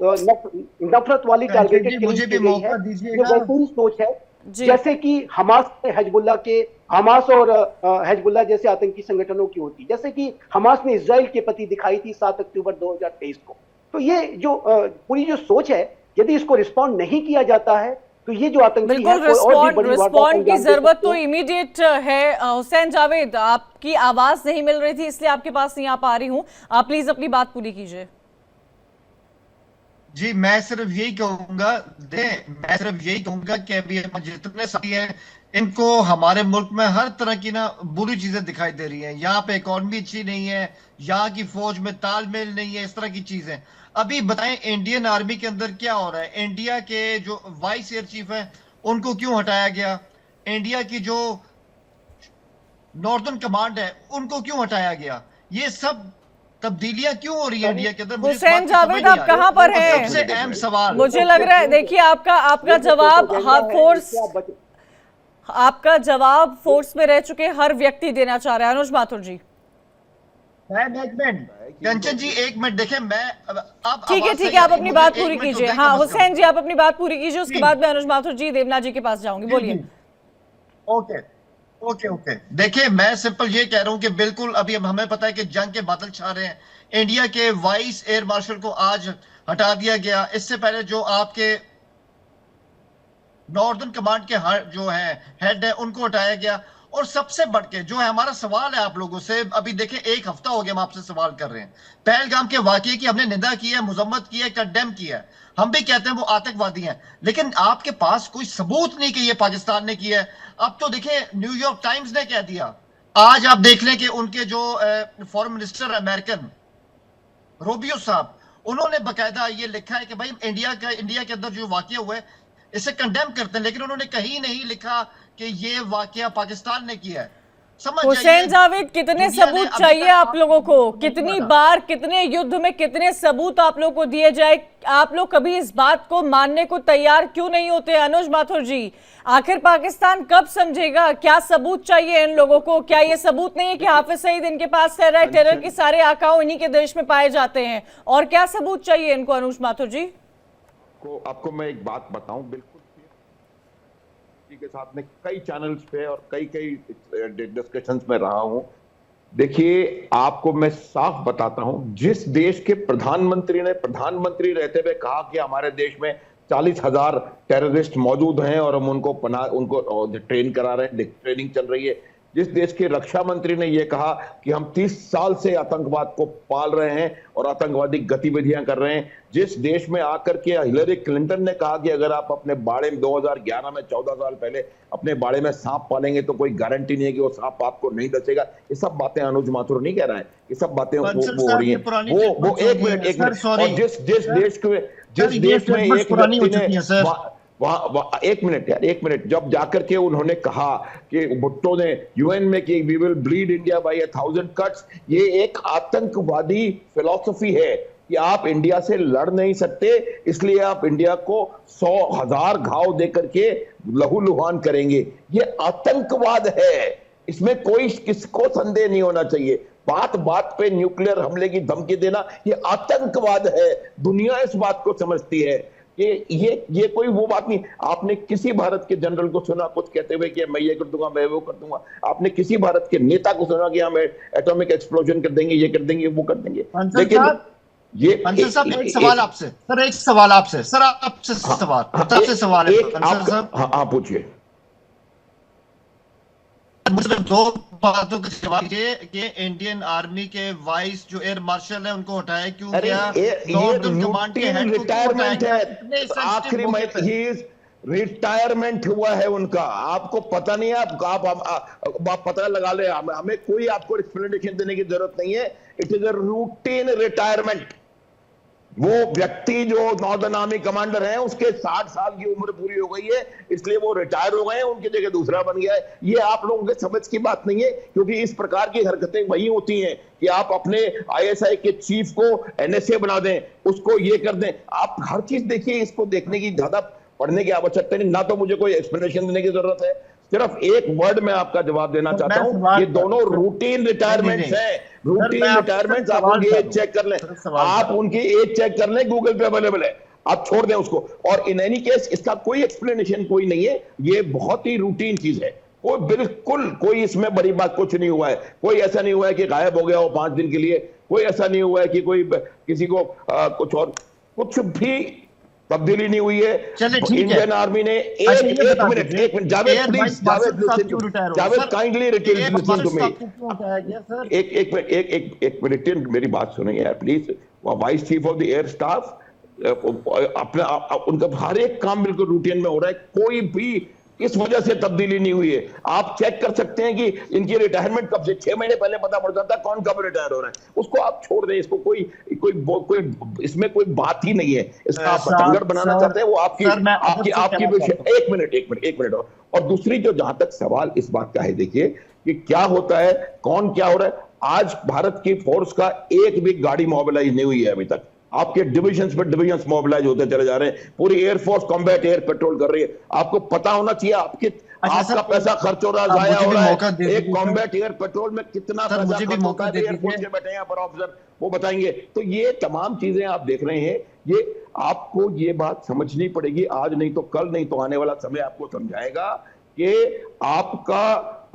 नफरत वाली टारगेटेड वैसी सोच है जैसे कि हमास और हिजबुल्लाह जैसे आतंकी संगठनों की होती, जैसे कि हमास ने इजराइल के प्रति दिखाई थी 7 अक्टूबर 2023 को। तो ये जो पूरी जो सोच है, यदि इसको रिस्पॉन्ड नहीं किया जाता है तो ये जो आतंकी है,
रिस्पॉन्ड की जरूरत तो इमीडिएट है। हुसैन जावेद, आपकी आवाज नहीं मिल रही थी इसलिए आपके पास नहीं आ पा रही हूं, आप प्लीज अपनी बात पूरी कीजिए।
जी मैं सिर्फ यही कहूंगा कि अभी जितने साथी हैं इनको हमारे मुल्क में हर तरह की ना बुरी चीजें दिखाई दे रही हैं। यहाँ पे इकॉनमी अच्छी नहीं है, यहाँ की फौज में तालमेल नहीं है, इस तरह की चीजें। अभी बताएं इंडियन आर्मी के अंदर क्या हो रहा है? इंडिया के जो वाइस एयर चीफ है उनको क्यों हटाया गया? इंडिया की जो नॉर्दर्न कमांड है उनको क्यों हटाया गया? ये सब तब्दीलियां क्यों हो रही है इंडिया के अंदर?
हुसैन जावेद, आप कहां पर हैं?
सबसे अहम सवाल
मुझे लग रहा है, देखिए आपका जवाब फोर्स में रह चुके हर व्यक्ति देना चाह रहा है। अनुज माथुर जी,
कंचन जी एक मिनट देखें, मैं अब
ठीक है आप अपनी बात पूरी कीजिए। हाँ हुसैन जी, आप अपनी बात पूरी कीजिए, उसके बाद मैं अनुज माथुर जी, देवना जी के पास जाऊंगी। बोलिए।
ओके देखिए, मैं सिंपल ये कह रहा हूं कि बिल्कुल अभी हमें पता है कि जंग के बादल छा रहे हैं। इंडिया के वाइस एयर मार्शल को आज हटा दिया गया। इससे पहले जो आपके नॉर्दर्न कमांड के जो है हेड है उनको हटाया गया। और सबसे बढ़ के जो है हमारा सवाल है आप लोगों से, अभी देखें 1 हफ्ता हो गया हम आपसे सवाल कर रहे हैं, पहलगाम के वाकये की हमने निंदा की है, मुजम्मत की है, कंडेम किया है, हम भी कहते हैं वो आतंकवादी हैं, लेकिन आपके पास कोई सबूत नहीं कि ये पाकिस्तान ने किया है। अब तो देखें न्यूयॉर्क टाइम्स ने कह दिया, आज आप देख लें कि उनके जो फॉरेन मिनिस्टर अमेरिकन रोबियो साहब, उन्होंने बकायदा ये लिखा है कि भाई इंडिया के अंदर जो वाकया हुआ है इसे कंडेम करते हैं, लेकिन उन्होंने कहीं नहीं लिखा कि ये वाकया पाकिस्तान ने किया है। समझ
हुसैन जावेद, कितने सबूत चाहिए आप लोगों को? कितनी बार, कितने युद्ध में कितने सबूत आप लोगों को दिए जाए? आप लोग कभी इस बात को मानने को तैयार क्यों नहीं होते? अनुज माथुर जी, आखिर पाकिस्तान कब समझेगा? क्या सबूत चाहिए इन लोगों को? क्या ये सबूत नहीं है कि हाफिज सईद इनके पास है, टेरर के सारे आकाओं इन्हीं के देश में पाए जाते हैं? और क्या सबूत चाहिए इनको, अनुज माथुर जी?
आपको मैं एक बात बताऊं, बिल्कुल के साथ में कई चैनल्स पे और कई डिस्कशंस में रहा हूं। देखिए, आपको मैं साफ बताता हूं, जिस देश के प्रधानमंत्री ने प्रधानमंत्री रहते हुए कहा कि हमारे देश में 40,000 टेररिस्ट मौजूद हैं और हम उनको ट्रेन करा रहे हैं, ट्रेनिंग चल रही है, जिस देश के रक्षा मंत्री ने यह कहा कि हम 30 साल से आतंकवाद को पाल रहे हैं और आतंकवादी गतिविधियां कर रहे हैं, जिस देश में आकर के हिलरी क्लिंटन ने कहा कि अगर आप अपने बाड़े में 2011 में 14 साल पहले अपने बाड़े में सांप पालेंगे तो कोई गारंटी नहीं है कि वो सांप आपको नहीं डसेगा। ये सब बातें अनुज माथुर नहीं कह रहा है, ये सब बातें वो हो रही है। वो एक मिनट और जिस देश में एक व्यक्ति ने वहां एक मिनट जब जाकर के उन्होंने कहा कि भुट्टो ने यूएन में कि we will bleed India by 1000 cuts, ये एक आतंकवादी फिलॉसफी है कि आप इंडिया से लड़ नहीं सकते, इसलिए आप इंडिया को 100,000 घाव देकर के लहूलुहान करेंगे। ये आतंकवाद है, इसमें कोई किसको संदेह नहीं होना चाहिए। बात बात पे न्यूक्लियर हमले की धमकी देना, ये आतंकवाद है। दुनिया इस बात को समझती है। ये कोई वो बात नहीं। आपने किसी भारत के जनरल को सुना कुछ कहते हुए कि मैं ये कर दूंगा, मैं वो कर दूंगा? आपने किसी भारत के नेता को सुना कि हम एटॉमिक एक्सप्लोजन कर देंगे, ये कर देंगे, वो कर देंगे? लेकिन ये
एक सवाल आपसे सर, एक सवाल आपसे सर, आपसे सवाल है
हाँ पूछिए।
मुझे 2 बातों का जवाब दीजिए कि इंडियन आर्मी के वाइस जो एयर मार्शल है उनको हटाया क्यों गया? कमांड के हेड को
रिटायरमेंट है, आखिरी में रिटायरमेंट हुआ है उनका। आपको पता नहीं है, आप पता लगा ले, हमें कोई आपको एक्सप्लेनेशन देने की जरूरत नहीं है। It is a routine retirement. वो व्यक्ति जो नॉर्दर्न आर्मी कमांडर है, उसके 60 साल की उम्र पूरी हो गई है, इसलिए वो रिटायर हो गए, उनकी जगह दूसरा बन गया है। ये आप लोगों के समझ की बात नहीं है, क्योंकि इस प्रकार की हरकतें वही होती हैं कि आप अपने आईएसआई के चीफ को एनएसए बना दें, उसको ये कर दें। आप हर चीज देखिए, इसको देखने की ज्यादा पढ़ने की आवश्यकता नहीं, ना तो मुझे कोई एक्सप्लेनेशन देने की जरूरत है। सिर्फ एक वर्ड में आपका जवाब देना चाहता हूं, ये दोनों रूटीन रिटायरमेंट्स हैं। रूटीन रिटायरमेंट्स, आप उनकी एज चेक कर लें, आप उनकी एज चेक कर लें, गूगल पे अवेलेबल है, आप छोड़ दें उसको। और इन एनी केस इसका कोई एक्सप्लेनेशन कोई नहीं है, ये बहुत ही रूटीन चीज है। कोई बिल्कुल कोई इसमें बड़ी बात कुछ नहीं हुआ है। कोई ऐसा नहीं हुआ है कि गायब हो गया हो 5 दिन के लिए, कोई ऐसा नहीं हुआ है कि कोई किसी को कुछ और, कुछ भी तब्दीली नहीं हुई है। इंडियन आर्मी ने एक minute Javed please, Javed kindly listen to me, एक मिनट मेरी बात सुनिए यार please. Vice chief of the air staff अपना उनका हर एक काम बिल्कुल रूटीन में हो रहा है, कोई भी इस वजह से तब्दीली नहीं हुई है। आप चेक कर सकते हैं कि इनकी रिटायरमेंट कब से, 6 महीने पहले पता पड़ जाता है कौन कब रिटायर हो रहा है। उसको आप छोड़ दें, इसको कोई इसमें कोई बात ही नहीं है। इसका आप पतंगड़ बनाना चाहते हैं, वो आपकी विषय। एक मिनट और दूसरी जो जहां तक सवाल इस बात का है, देखिए कि क्या होता है, कौन क्या हो रहा है। आज भारत की फोर्स का एक भी गाड़ी मोबिलाइज नहीं हुई है अभी तक। आपके डिविजन्स पर डिविजन्स मोबिलाइज होते चले जा रहे हैं। पूरी एयरफोर्स कॉम्बैट एयर पेट्रोल कर रही है। आपको पता होना चाहिए आपका पैसा खर्च हो रहा है, जाया हो रहा है। एक कॉम्बैट एयर पेट्रोल में कितना पैसा खर्च होता है, एयरफोर्स के बैठे हैं यहाँ पर ऑफिसर, वो बताएंगे। तो ये तमाम चीजें आप देख रहे हैं, ये आपको ये बात समझनी पड़ेगी। आज नहीं तो कल, नहीं तो आने वाला समय आपको समझाएगा कि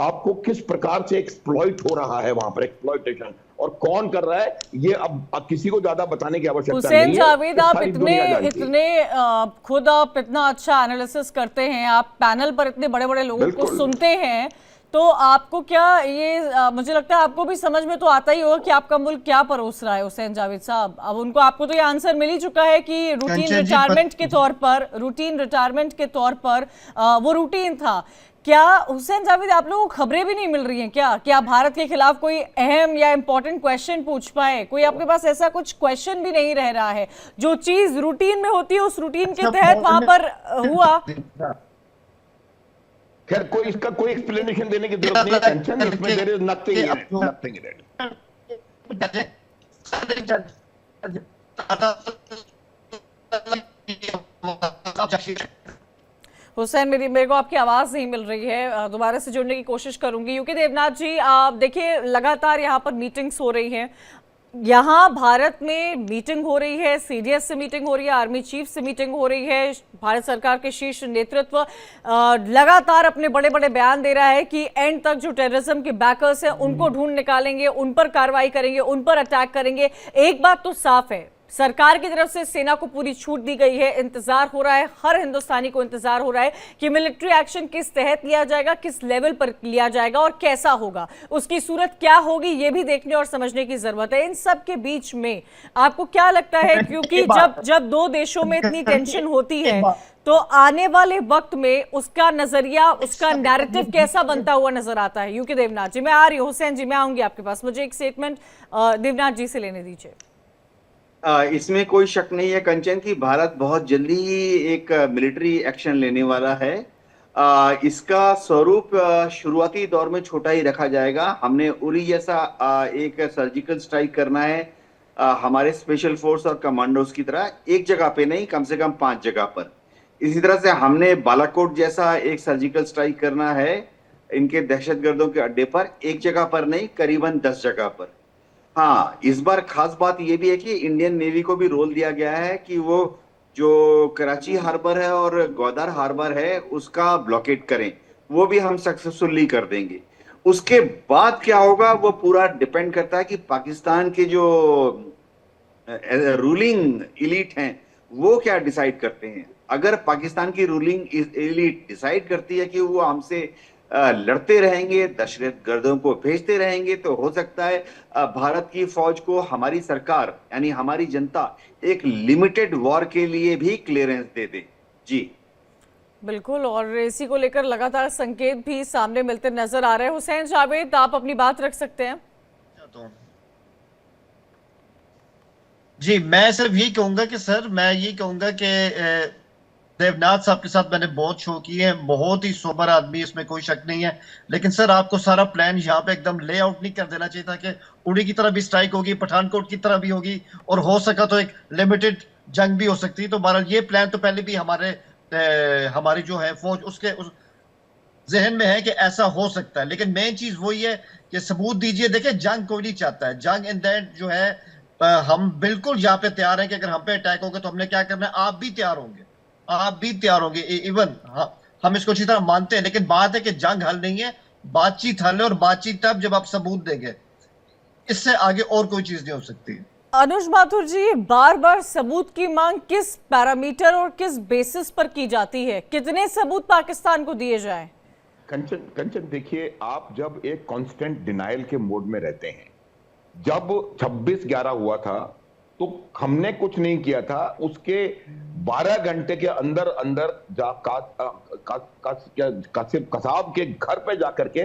आपको किस प्रकार से एक्सप्लॉइट हो रहा है वहां पर, एक्सप्लॉइटेशन, और कौन कर रहा है ये अब किसी को ज्यादा बताने की आवश्यकता नहीं है।
हुसैन जावेद, आप इतने खुद आप इतना अच्छा एनालिसिस करते हैं, आप पैनल पर इतने बड़े बड़े लोगों को सुनते हैं, तो आपको क्या ये मुझे लगता है आपको भी समझ में तो आता ही होगा कि आपका मुल्क क्या परोस रहा है हुसैन जावेद साहब। अब उनको आपको तो ये आंसर मिल ही चुका है कि रूटीन रिटायरमेंट के तौर पर वो रूटीन था। क्या हुसैन जावेद आप लोगों को खबरें भी नहीं मिल रही हैं क्या भारत के खिलाफ कोई अहम या इंपॉर्टेंट क्वेश्चन पूछ पाए? कोई आपके पास ऐसा कुछ क्वेश्चन भी नहीं रह रहा है? जो चीज रूटीन में होती है उस रूटीन के तहत वहां पर हुआ।
खैर कोई इसका कोई एक्सप्लेनेशन देने की जरूरत नहीं है कंचन, इसमें there is nothing in it.
Hussain मेरे को आपकी आवाज नहीं मिल रही है, दोबारा से जुड़ने की कोशिश करूंगी। यूके देवनाथ जी, आप देखिए लगातार यहाँ पर मीटिंग्स हो रही हैं, यहाँ भारत में मीटिंग हो रही है, सीडीएस से मीटिंग हो रही है, आर्मी चीफ से मीटिंग हो रही है, भारत सरकार के शीर्ष नेतृत्व लगातार अपने बड़े बड़े बयान दे रहा है कि एंड तक जो टेररिज्म के बैकर्स हैं उनको ढूंढ निकालेंगे, उन पर कार्रवाई करेंगे, उन पर अटैक करेंगे। एक बात तो साफ है, सरकार की तरफ से सेना को पूरी छूट दी गई है। इंतजार हो रहा है, हर हिंदुस्तानी को इंतजार हो रहा है कि मिलिट्री एक्शन किस तहत लिया जाएगा, किस लेवल पर लिया जाएगा और कैसा होगा, उसकी सूरत क्या होगी, ये भी देखने और समझने की जरूरत है। इन सब के बीच में आपको क्या लगता है, क्योंकि जब दो देशों में इतनी टेंशन होती है तो आने वाले वक्त में उसका नजरिया, उसका नैरेटिव कैसा बनता हुआ नजर आता है? यूके देवनाथ जी, मैं आ रही हूँ, हुसैन जी मैं आऊंगी आपके पास, मुझे एक स्टेटमेंट देवनाथ जी से लेने दीजिए।
इसमें कोई शक नहीं है कंचन की भारत बहुत जल्दी ही एक मिलिट्री एक्शन लेने वाला है। इसका स्वरूप शुरुआती दौर में छोटा ही रखा जाएगा। हमने उरी जैसा एक सर्जिकल स्ट्राइक करना है हमारे स्पेशल फोर्स और कमांडोज की तरह, एक जगह पे नहीं, कम से कम 5 जगह पर। इसी तरह से हमने बालाकोट जैसा एक सर्जिकल स्ट्राइक करना है इनके दहशतगर्दों के अड्डे पर, एक जगह पर नहीं, करीबन 10 जगह पर। हाँ, इस बार खास बात यह भी है कि इंडियन नेवी को भी रोल दिया गया है कि वो जो कराची हार्बर है और ग्वादर हार्बर है उसका ब्लॉकेट करें, वो भी हम सक्सेसफुली कर देंगे। उसके बाद क्या होगा वो पूरा डिपेंड करता है कि पाकिस्तान के जो रूलिंग इलीट हैं वो क्या डिसाइड करते हैं। अगर पाकिस्तान की रूलिंग इलीट डिसाइड करती है कि वो हमसे लड़ते रहेंगे, दहशतगर्दों को भेजते रहेंगे, तो हो सकता है भारत की फौज को हमारी सरकार यानी हमारी जनता एक लिमिटेड वॉर के लिए भी क्लियरेंस दे दे। जी
बिल्कुल, और इसी को लेकर लगातार संकेत भी सामने मिलते नजर आ रहे हैं। हुसैन जावेद, आप अपनी बात रख सकते हैं।
जी, मैं सिर्फ यही कहूंगा कि सर, मैं यही कहूंगा कि देवनाथ साहब के साथ मैंने बहुत शो किए हैं, बहुत ही सोबर आदमी, इसमें कोई शक नहीं है। लेकिन सर आपको सारा प्लान यहाँ पे एकदम लेआउट नहीं कर देना चाहिए था कि उड़ी की तरह भी स्ट्राइक होगी, पठानकोट की तरह भी होगी, और हो सका तो एक लिमिटेड जंग भी हो सकती है। तो बहरहाल ये प्लान तो पहले भी हमारी जो है फौज उसके उस जहन में है कि ऐसा हो सकता है। लेकिन मेन चीज वही है कि सबूत दीजिए। देखिए, जंग कोई नहीं चाहता है, जंग इन दैट जो है हम बिल्कुल यहाँ पे तैयार हैं कि अगर हम पे अटैक होगा तो हमने क्या करना है, आप भी तैयार होंगे, इवन हम इसको अच्छी तरह मानते हैं। लेकिन बात है कि जंग हल नहीं है, बातचीत हल है, और बातचीत तब जब आप सबूत देंगे, इससे आगे और कोई चीज नहीं हो सकती।
अनुज माथुर जी, बार बार सबूत की मांग किस पैरामीटर और किस बेसिस पर की जाती है? कितने सबूत पाकिस्तान को दिए जाएं?
कंचन देखिए, आप जब एक कांस्टेंट डिनायल के मोड में रहते हैं, जब 26/11 हुआ था तो हमने कुछ नहीं किया था, उसके 12 घंटे के अंदर कासिम कसाब के घर पे जाकर के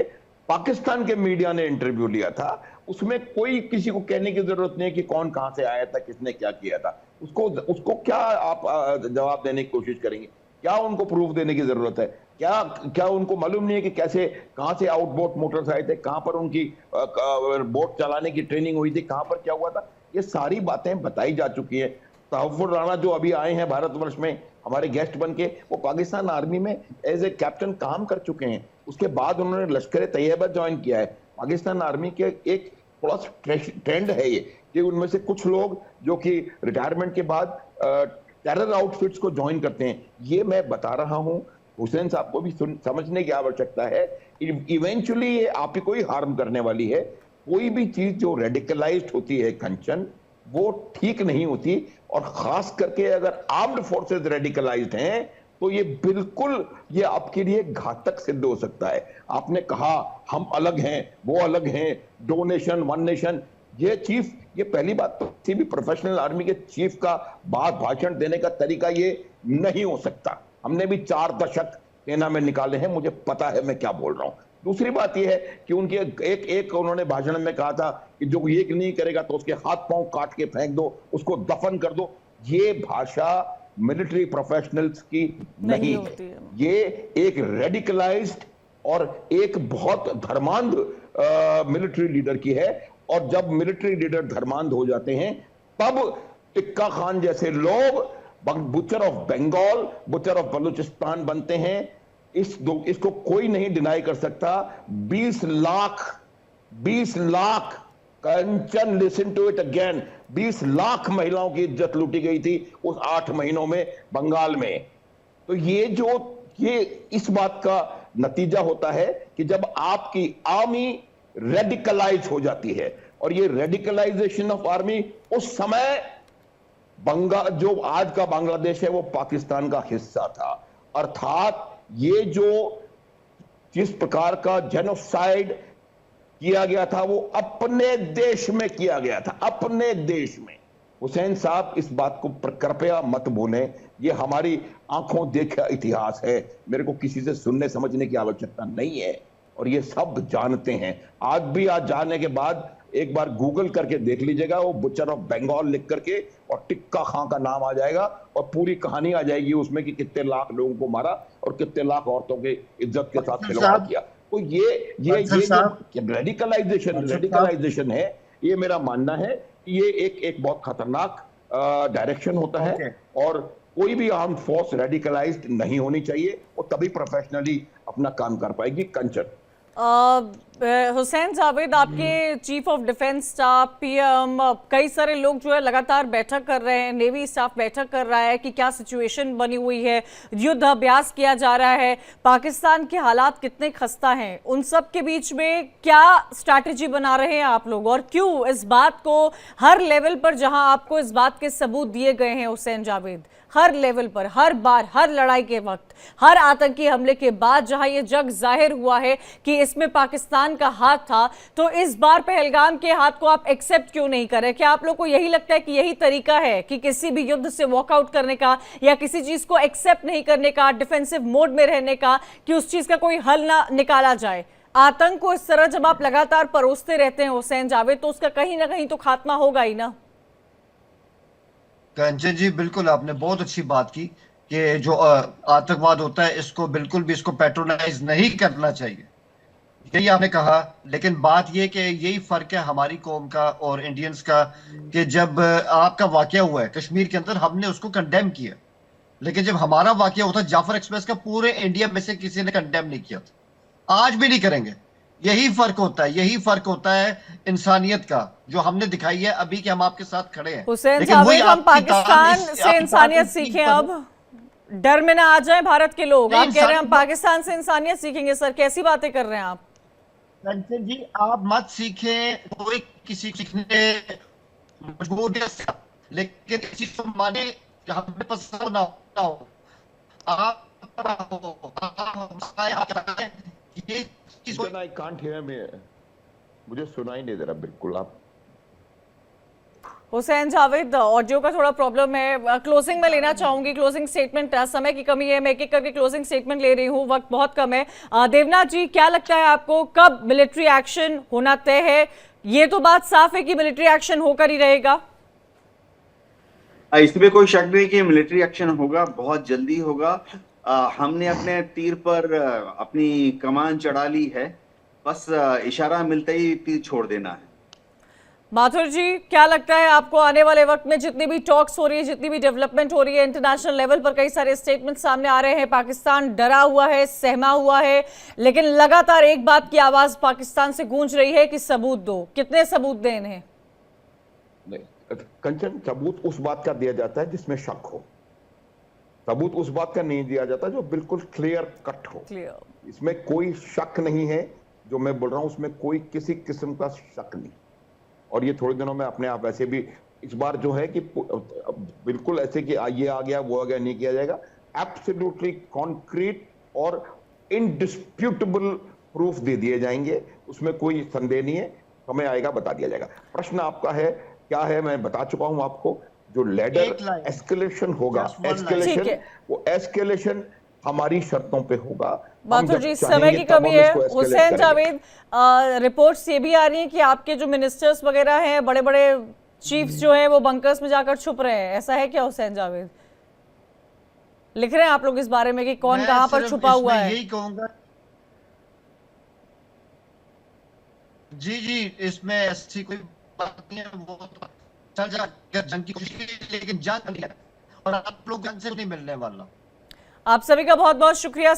पाकिस्तान के मीडिया ने इंटरव्यू लिया था। उसमें कोई किसी को कहने की जरूरत नहीं कि कौन कहां से आया था, किसने क्या किया था। उसको क्या आप जवाब देने की कोशिश करेंगे? क्या उनको प्रूफ देने की जरूरत है? क्या उनको मालूम नहीं है कि कैसे, कहां से आउटबोट मोटर्स आए थे, कहां पर उनकी बोट चलाने की ट्रेनिंग हुई थी, कहां पर क्या हुआ था? ये सारी बातें बताई जा चुकी है। तहफ्फुर राणा जो अभी आए हैं भारतवर्ष में हमारे गेस्ट बन के, वो पाकिस्तान आर्मी में एज ए कैप्टन काम कर चुके हैं। उसके बाद उन्होंने लश्कर तैयबा ज्वाइन किया है। पाकिस्तान आर्मी के एक थोड़ा ट्रेंड है ये कि उनमें से कुछ लोग जो कि रिटायरमेंट के बाद टेरर आउटफिट्स को ज्वाइन करते हैं। ये मैं बता रहा हूं, हुसैन साहब को भी समझने की आवश्यकता है। इवेंचुअली ये आप ही को ही हार्म करने वाली है। कोई भी चीज जो रेडिकलाइज्ड होती है कंचन, वो ठीक नहीं होती, और खास करके अगर आर्म्ड फोर्सेस रेडिकलाइज्ड हैं तो ये बिल्कुल ये आपके लिए घातक सिद्ध हो सकता है। आपने कहा हम अलग हैं, वो अलग हैं, दो नेशन वन नेशन, ये चीफ, ये पहली बात तो किसी भी प्रोफेशनल आर्मी के चीफ का बात भाषण देने का तरीका ये नहीं हो सकता। हमने भी 4 दशक सेना में निकाले हैं, मुझे पता है मैं क्या बोल रहा हूं। दूसरी बात यह है कि उनके एक उन्होंने भाषण में कहा था कि जो ये नहीं करेगा तो उसके हाथ पांव काट के फेंक दो, उसको दफन कर दो। ये भाषा मिलिट्री प्रोफेशनल्स की नहीं है। ये एक रेडिकलाइज्ड और एक बहुत धर्मांध मिलिट्री लीडर की है। और जब मिलिट्री लीडर धर्मांध हो जाते हैं तब टिक्का खान जैसे लोग butcher of Bengal, butcher of Balochistan बनते हैं। इसको कोई नहीं डिनाई कर सकता। 20 लाख कंचन, listen to it again, 20 lakh महिलाओं की इज्जत लूटी गई थी उस 8 महीनों में बंगाल में। तो ये इस बात का नतीजा होता है कि जब आपकी आर्मी रेडिकलाइज हो जाती है, और ये रेडिकलाइजेशन ऑफ आर्मी उस समय जो आज का बांग्लादेश है वो पाकिस्तान का हिस्सा था। अर्थात ये जो जिस प्रकार का जेनोसाइड किया गया था वो अपने देश में किया गया था, अपने देश में। हुसैन साहब इस बात को कृपया मत भूलें, ये हमारी आंखों देखा इतिहास है, मेरे को किसी से सुनने समझने की आवश्यकता नहीं है, और ये सब जानते हैं। आज जानने के बाद एक बार गूगल करके देख लीजिएगा, वो बुचर ऑफ बंगाल लिख करके और टिक्का खां का नाम आ जाएगा और पूरी कहानी आ जाएगी उसमें कि कितने लाख लोगों को मारा और कितने लाख औरतों के इज्जत के साथ खिलवाड़ किया। तो ये रेडिकलाइजेशन है, ये मेरा मानना है कि ये एक बहुत खतरनाक डायरेक्शन होता है, और कोई भी आर्म फोर्स रेडिकलाइज्ड नहीं होनी चाहिए, वो तभी प्रोफेशनली अपना काम कर पाएगी। कंचन
हुसैन जावेद, आपके chief of defence staff, PM, कई सारे लोग जो है लगातार बैठक कर रहे हैं, नेवी स्टाफ बैठक कर रहा है कि क्या सिचुएशन बनी हुई है, युद्ध अभ्यास किया जा रहा है, पाकिस्तान के हालात कितने खस्ता हैं, उन सब के बीच में क्या स्ट्रैटेजी बना रहे हैं आप लोग, और क्यों इस बात को हर लेवल पर, जहां आपको इस बात के सबूत दिए गए हैं हुसैन जावेद, हर लेवल पर, हर बार, हर लड़ाई के वक्त, हर आतंकी हमले के बाद जहां ये जग जाहिर हुआ है कि इसमें पाकिस्तान का हाथ था, तो इस बार पहलगाम के हाथ को आप एक्सेप्ट क्यों नहीं करें? क्या आप लोग को यही लगता है कि यही तरीका है कि किसी भी युद्ध से वॉकआउट करने का, या किसी चीज को एक्सेप्ट नहीं करने का, डिफेंसिव मोड में रहने का, कि उस चीज का कोई हल ना निकाला जाए? आतंक को इस तरह जब आप लगातार परोसते रहते हैं हुसैन जावेद, तो उसका कहीं ना कहीं तो खात्मा होगा ही ना।
कंचन जी, बिल्कुल आपने बहुत अच्छी बात की कि जो आतंकवाद होता है इसको बिल्कुल भी इसको पैट्रोनाइज नहीं करना चाहिए, यही आपने कहा। लेकिन बात यह कि यही फर्क है हमारी कौम का और इंडियंस का, कि जब आपका वाकया हुआ है कश्मीर के अंदर हमने उसको कंडेम किया, लेकिन जब हमारा वाकया हुआ था जाफर एक्सप्रेस का, पूरे इंडिया में से किसी ने कंडेम नहीं किया था, आज भी नहीं करेंगे। यही फर्क होता है, यही फर्क होता है इंसानियत का जो हमने दिखाई है अभी कि हम आपके साथ खड़े हैं।
हुसैन जावेद, हम पाकिस्तान से इंसानियत सीखें, अब डर में ना आ जाएं भारत के लोग। आप कह रहे हैं हम पाकिस्तान से इंसानियत सीखेंगे, सर कैसी बातें कर रहे हैं आप?
कंचन जी, आप मत सीखें, कोई किसी सीखने मजबूर नहीं, लेकिन इसी को माने हमें पसंद ना हो, आप
आई कांट हियर मी, मुझे सुनाई नहीं दे रहा बिल्कुल। आप
हुसैन जावेद, ऑडियो का थोड़ा प्रॉब्लम है, क्लोजिंग में लेना चाहूंगी, क्लोजिंग स्टेटमेंट। समय की कमी है, मैं एक एक करके क्लोजिंग स्टेटमेंट ले रही हूँ, वक्त बहुत कम है। देवनाथ जी, क्या लगता है आपको कब मिलिट्री एक्शन होना तय है? ये तो बात साफ है कि मिलिट्री एक्शन होकर ही रहेगा,
इसमें कोई शक नहीं कि मिलिट्री एक्शन होगा, बहुत जल्दी होगा। हमने अपने तीर पर अपनी कमान चढ़ा ली है, बस इशारा मिलते ही तीर छोड़ देना है।
माथुर जी, क्या लगता है आपको आने वाले वक्त में जितनी भी टॉक्स हो रही है, जितनी भी डेवलपमेंट हो रही है इंटरनेशनल लेवल पर, कई सारे स्टेटमेंट सामने आ रहे हैं, पाकिस्तान डरा हुआ है, सहमा हुआ है, लेकिन लगातार एक बात की आवाज पाकिस्तान से गूंज रही है कि सबूत दो। कितने सबूत दें इन्हें?
कंचन, सबूत उस बात का दिया जाता है जिसमें शक हो, सबूत उस बात का नहीं दिया जाता जो बिल्कुल क्लियर कट हो। इसमें कोई शक नहीं है, जो मैं बोल रहा हूं उसमें कोई किसी किस्म का शक नहीं। और ये थोड़े दिनों में अपने आप वैसे भी इस बार जो है कि बिल्कुल ऐसे कि ये आ गया वो आ गया नहीं किया जाएगा। एब्सोल्युटली कॉन्क्रीट और इनडिस्प्यूटेबल प्रूफ दे दिए जाएंगे, उसमें कोई संदेह नहीं है। समय आएगा बता दिया जाएगा। प्रश्न आपका है क्या है, मैं बता चुका हूं आपको। जो
एक
लेडर
लाइन।
एस्केलेशन होगा,
Just one line।
एस्केलेशन,
ठीक है।
वो एस्केलेशन हमारी शर्तों पे होगा। हम
माथुर
जब
जी,
चाहेंगे
समय की
तब हम
कमी है।
इसको escalate
हुसैन
करेंगे।
जावेद, रिपोर्ट्स ये भी आ रही हैं कि आपके जो मिनिस्टर्स वगैरह हैं, बड़े बड़े चीफ्स जो हैं, वो बंकर्स में जाकर छुप रहे हैं, ऐसा है क्या हुसैन जावेद? लिख रहे हैं आप लोग इस बारे में कि कौन
मैं
कहां पर
सिर्फ
छुपा हुआ
इसमें
है?
यही कहूंगा, जी इसमें ऐसी कोई बात नहीं है। वो तो चल जाएगा, जंग की कोशिश की, लेकिन जान नहीं है और आप लोग जंग से नहीं मिलने वाला।
आप सभी का बहुत बहुत शुक्रिया।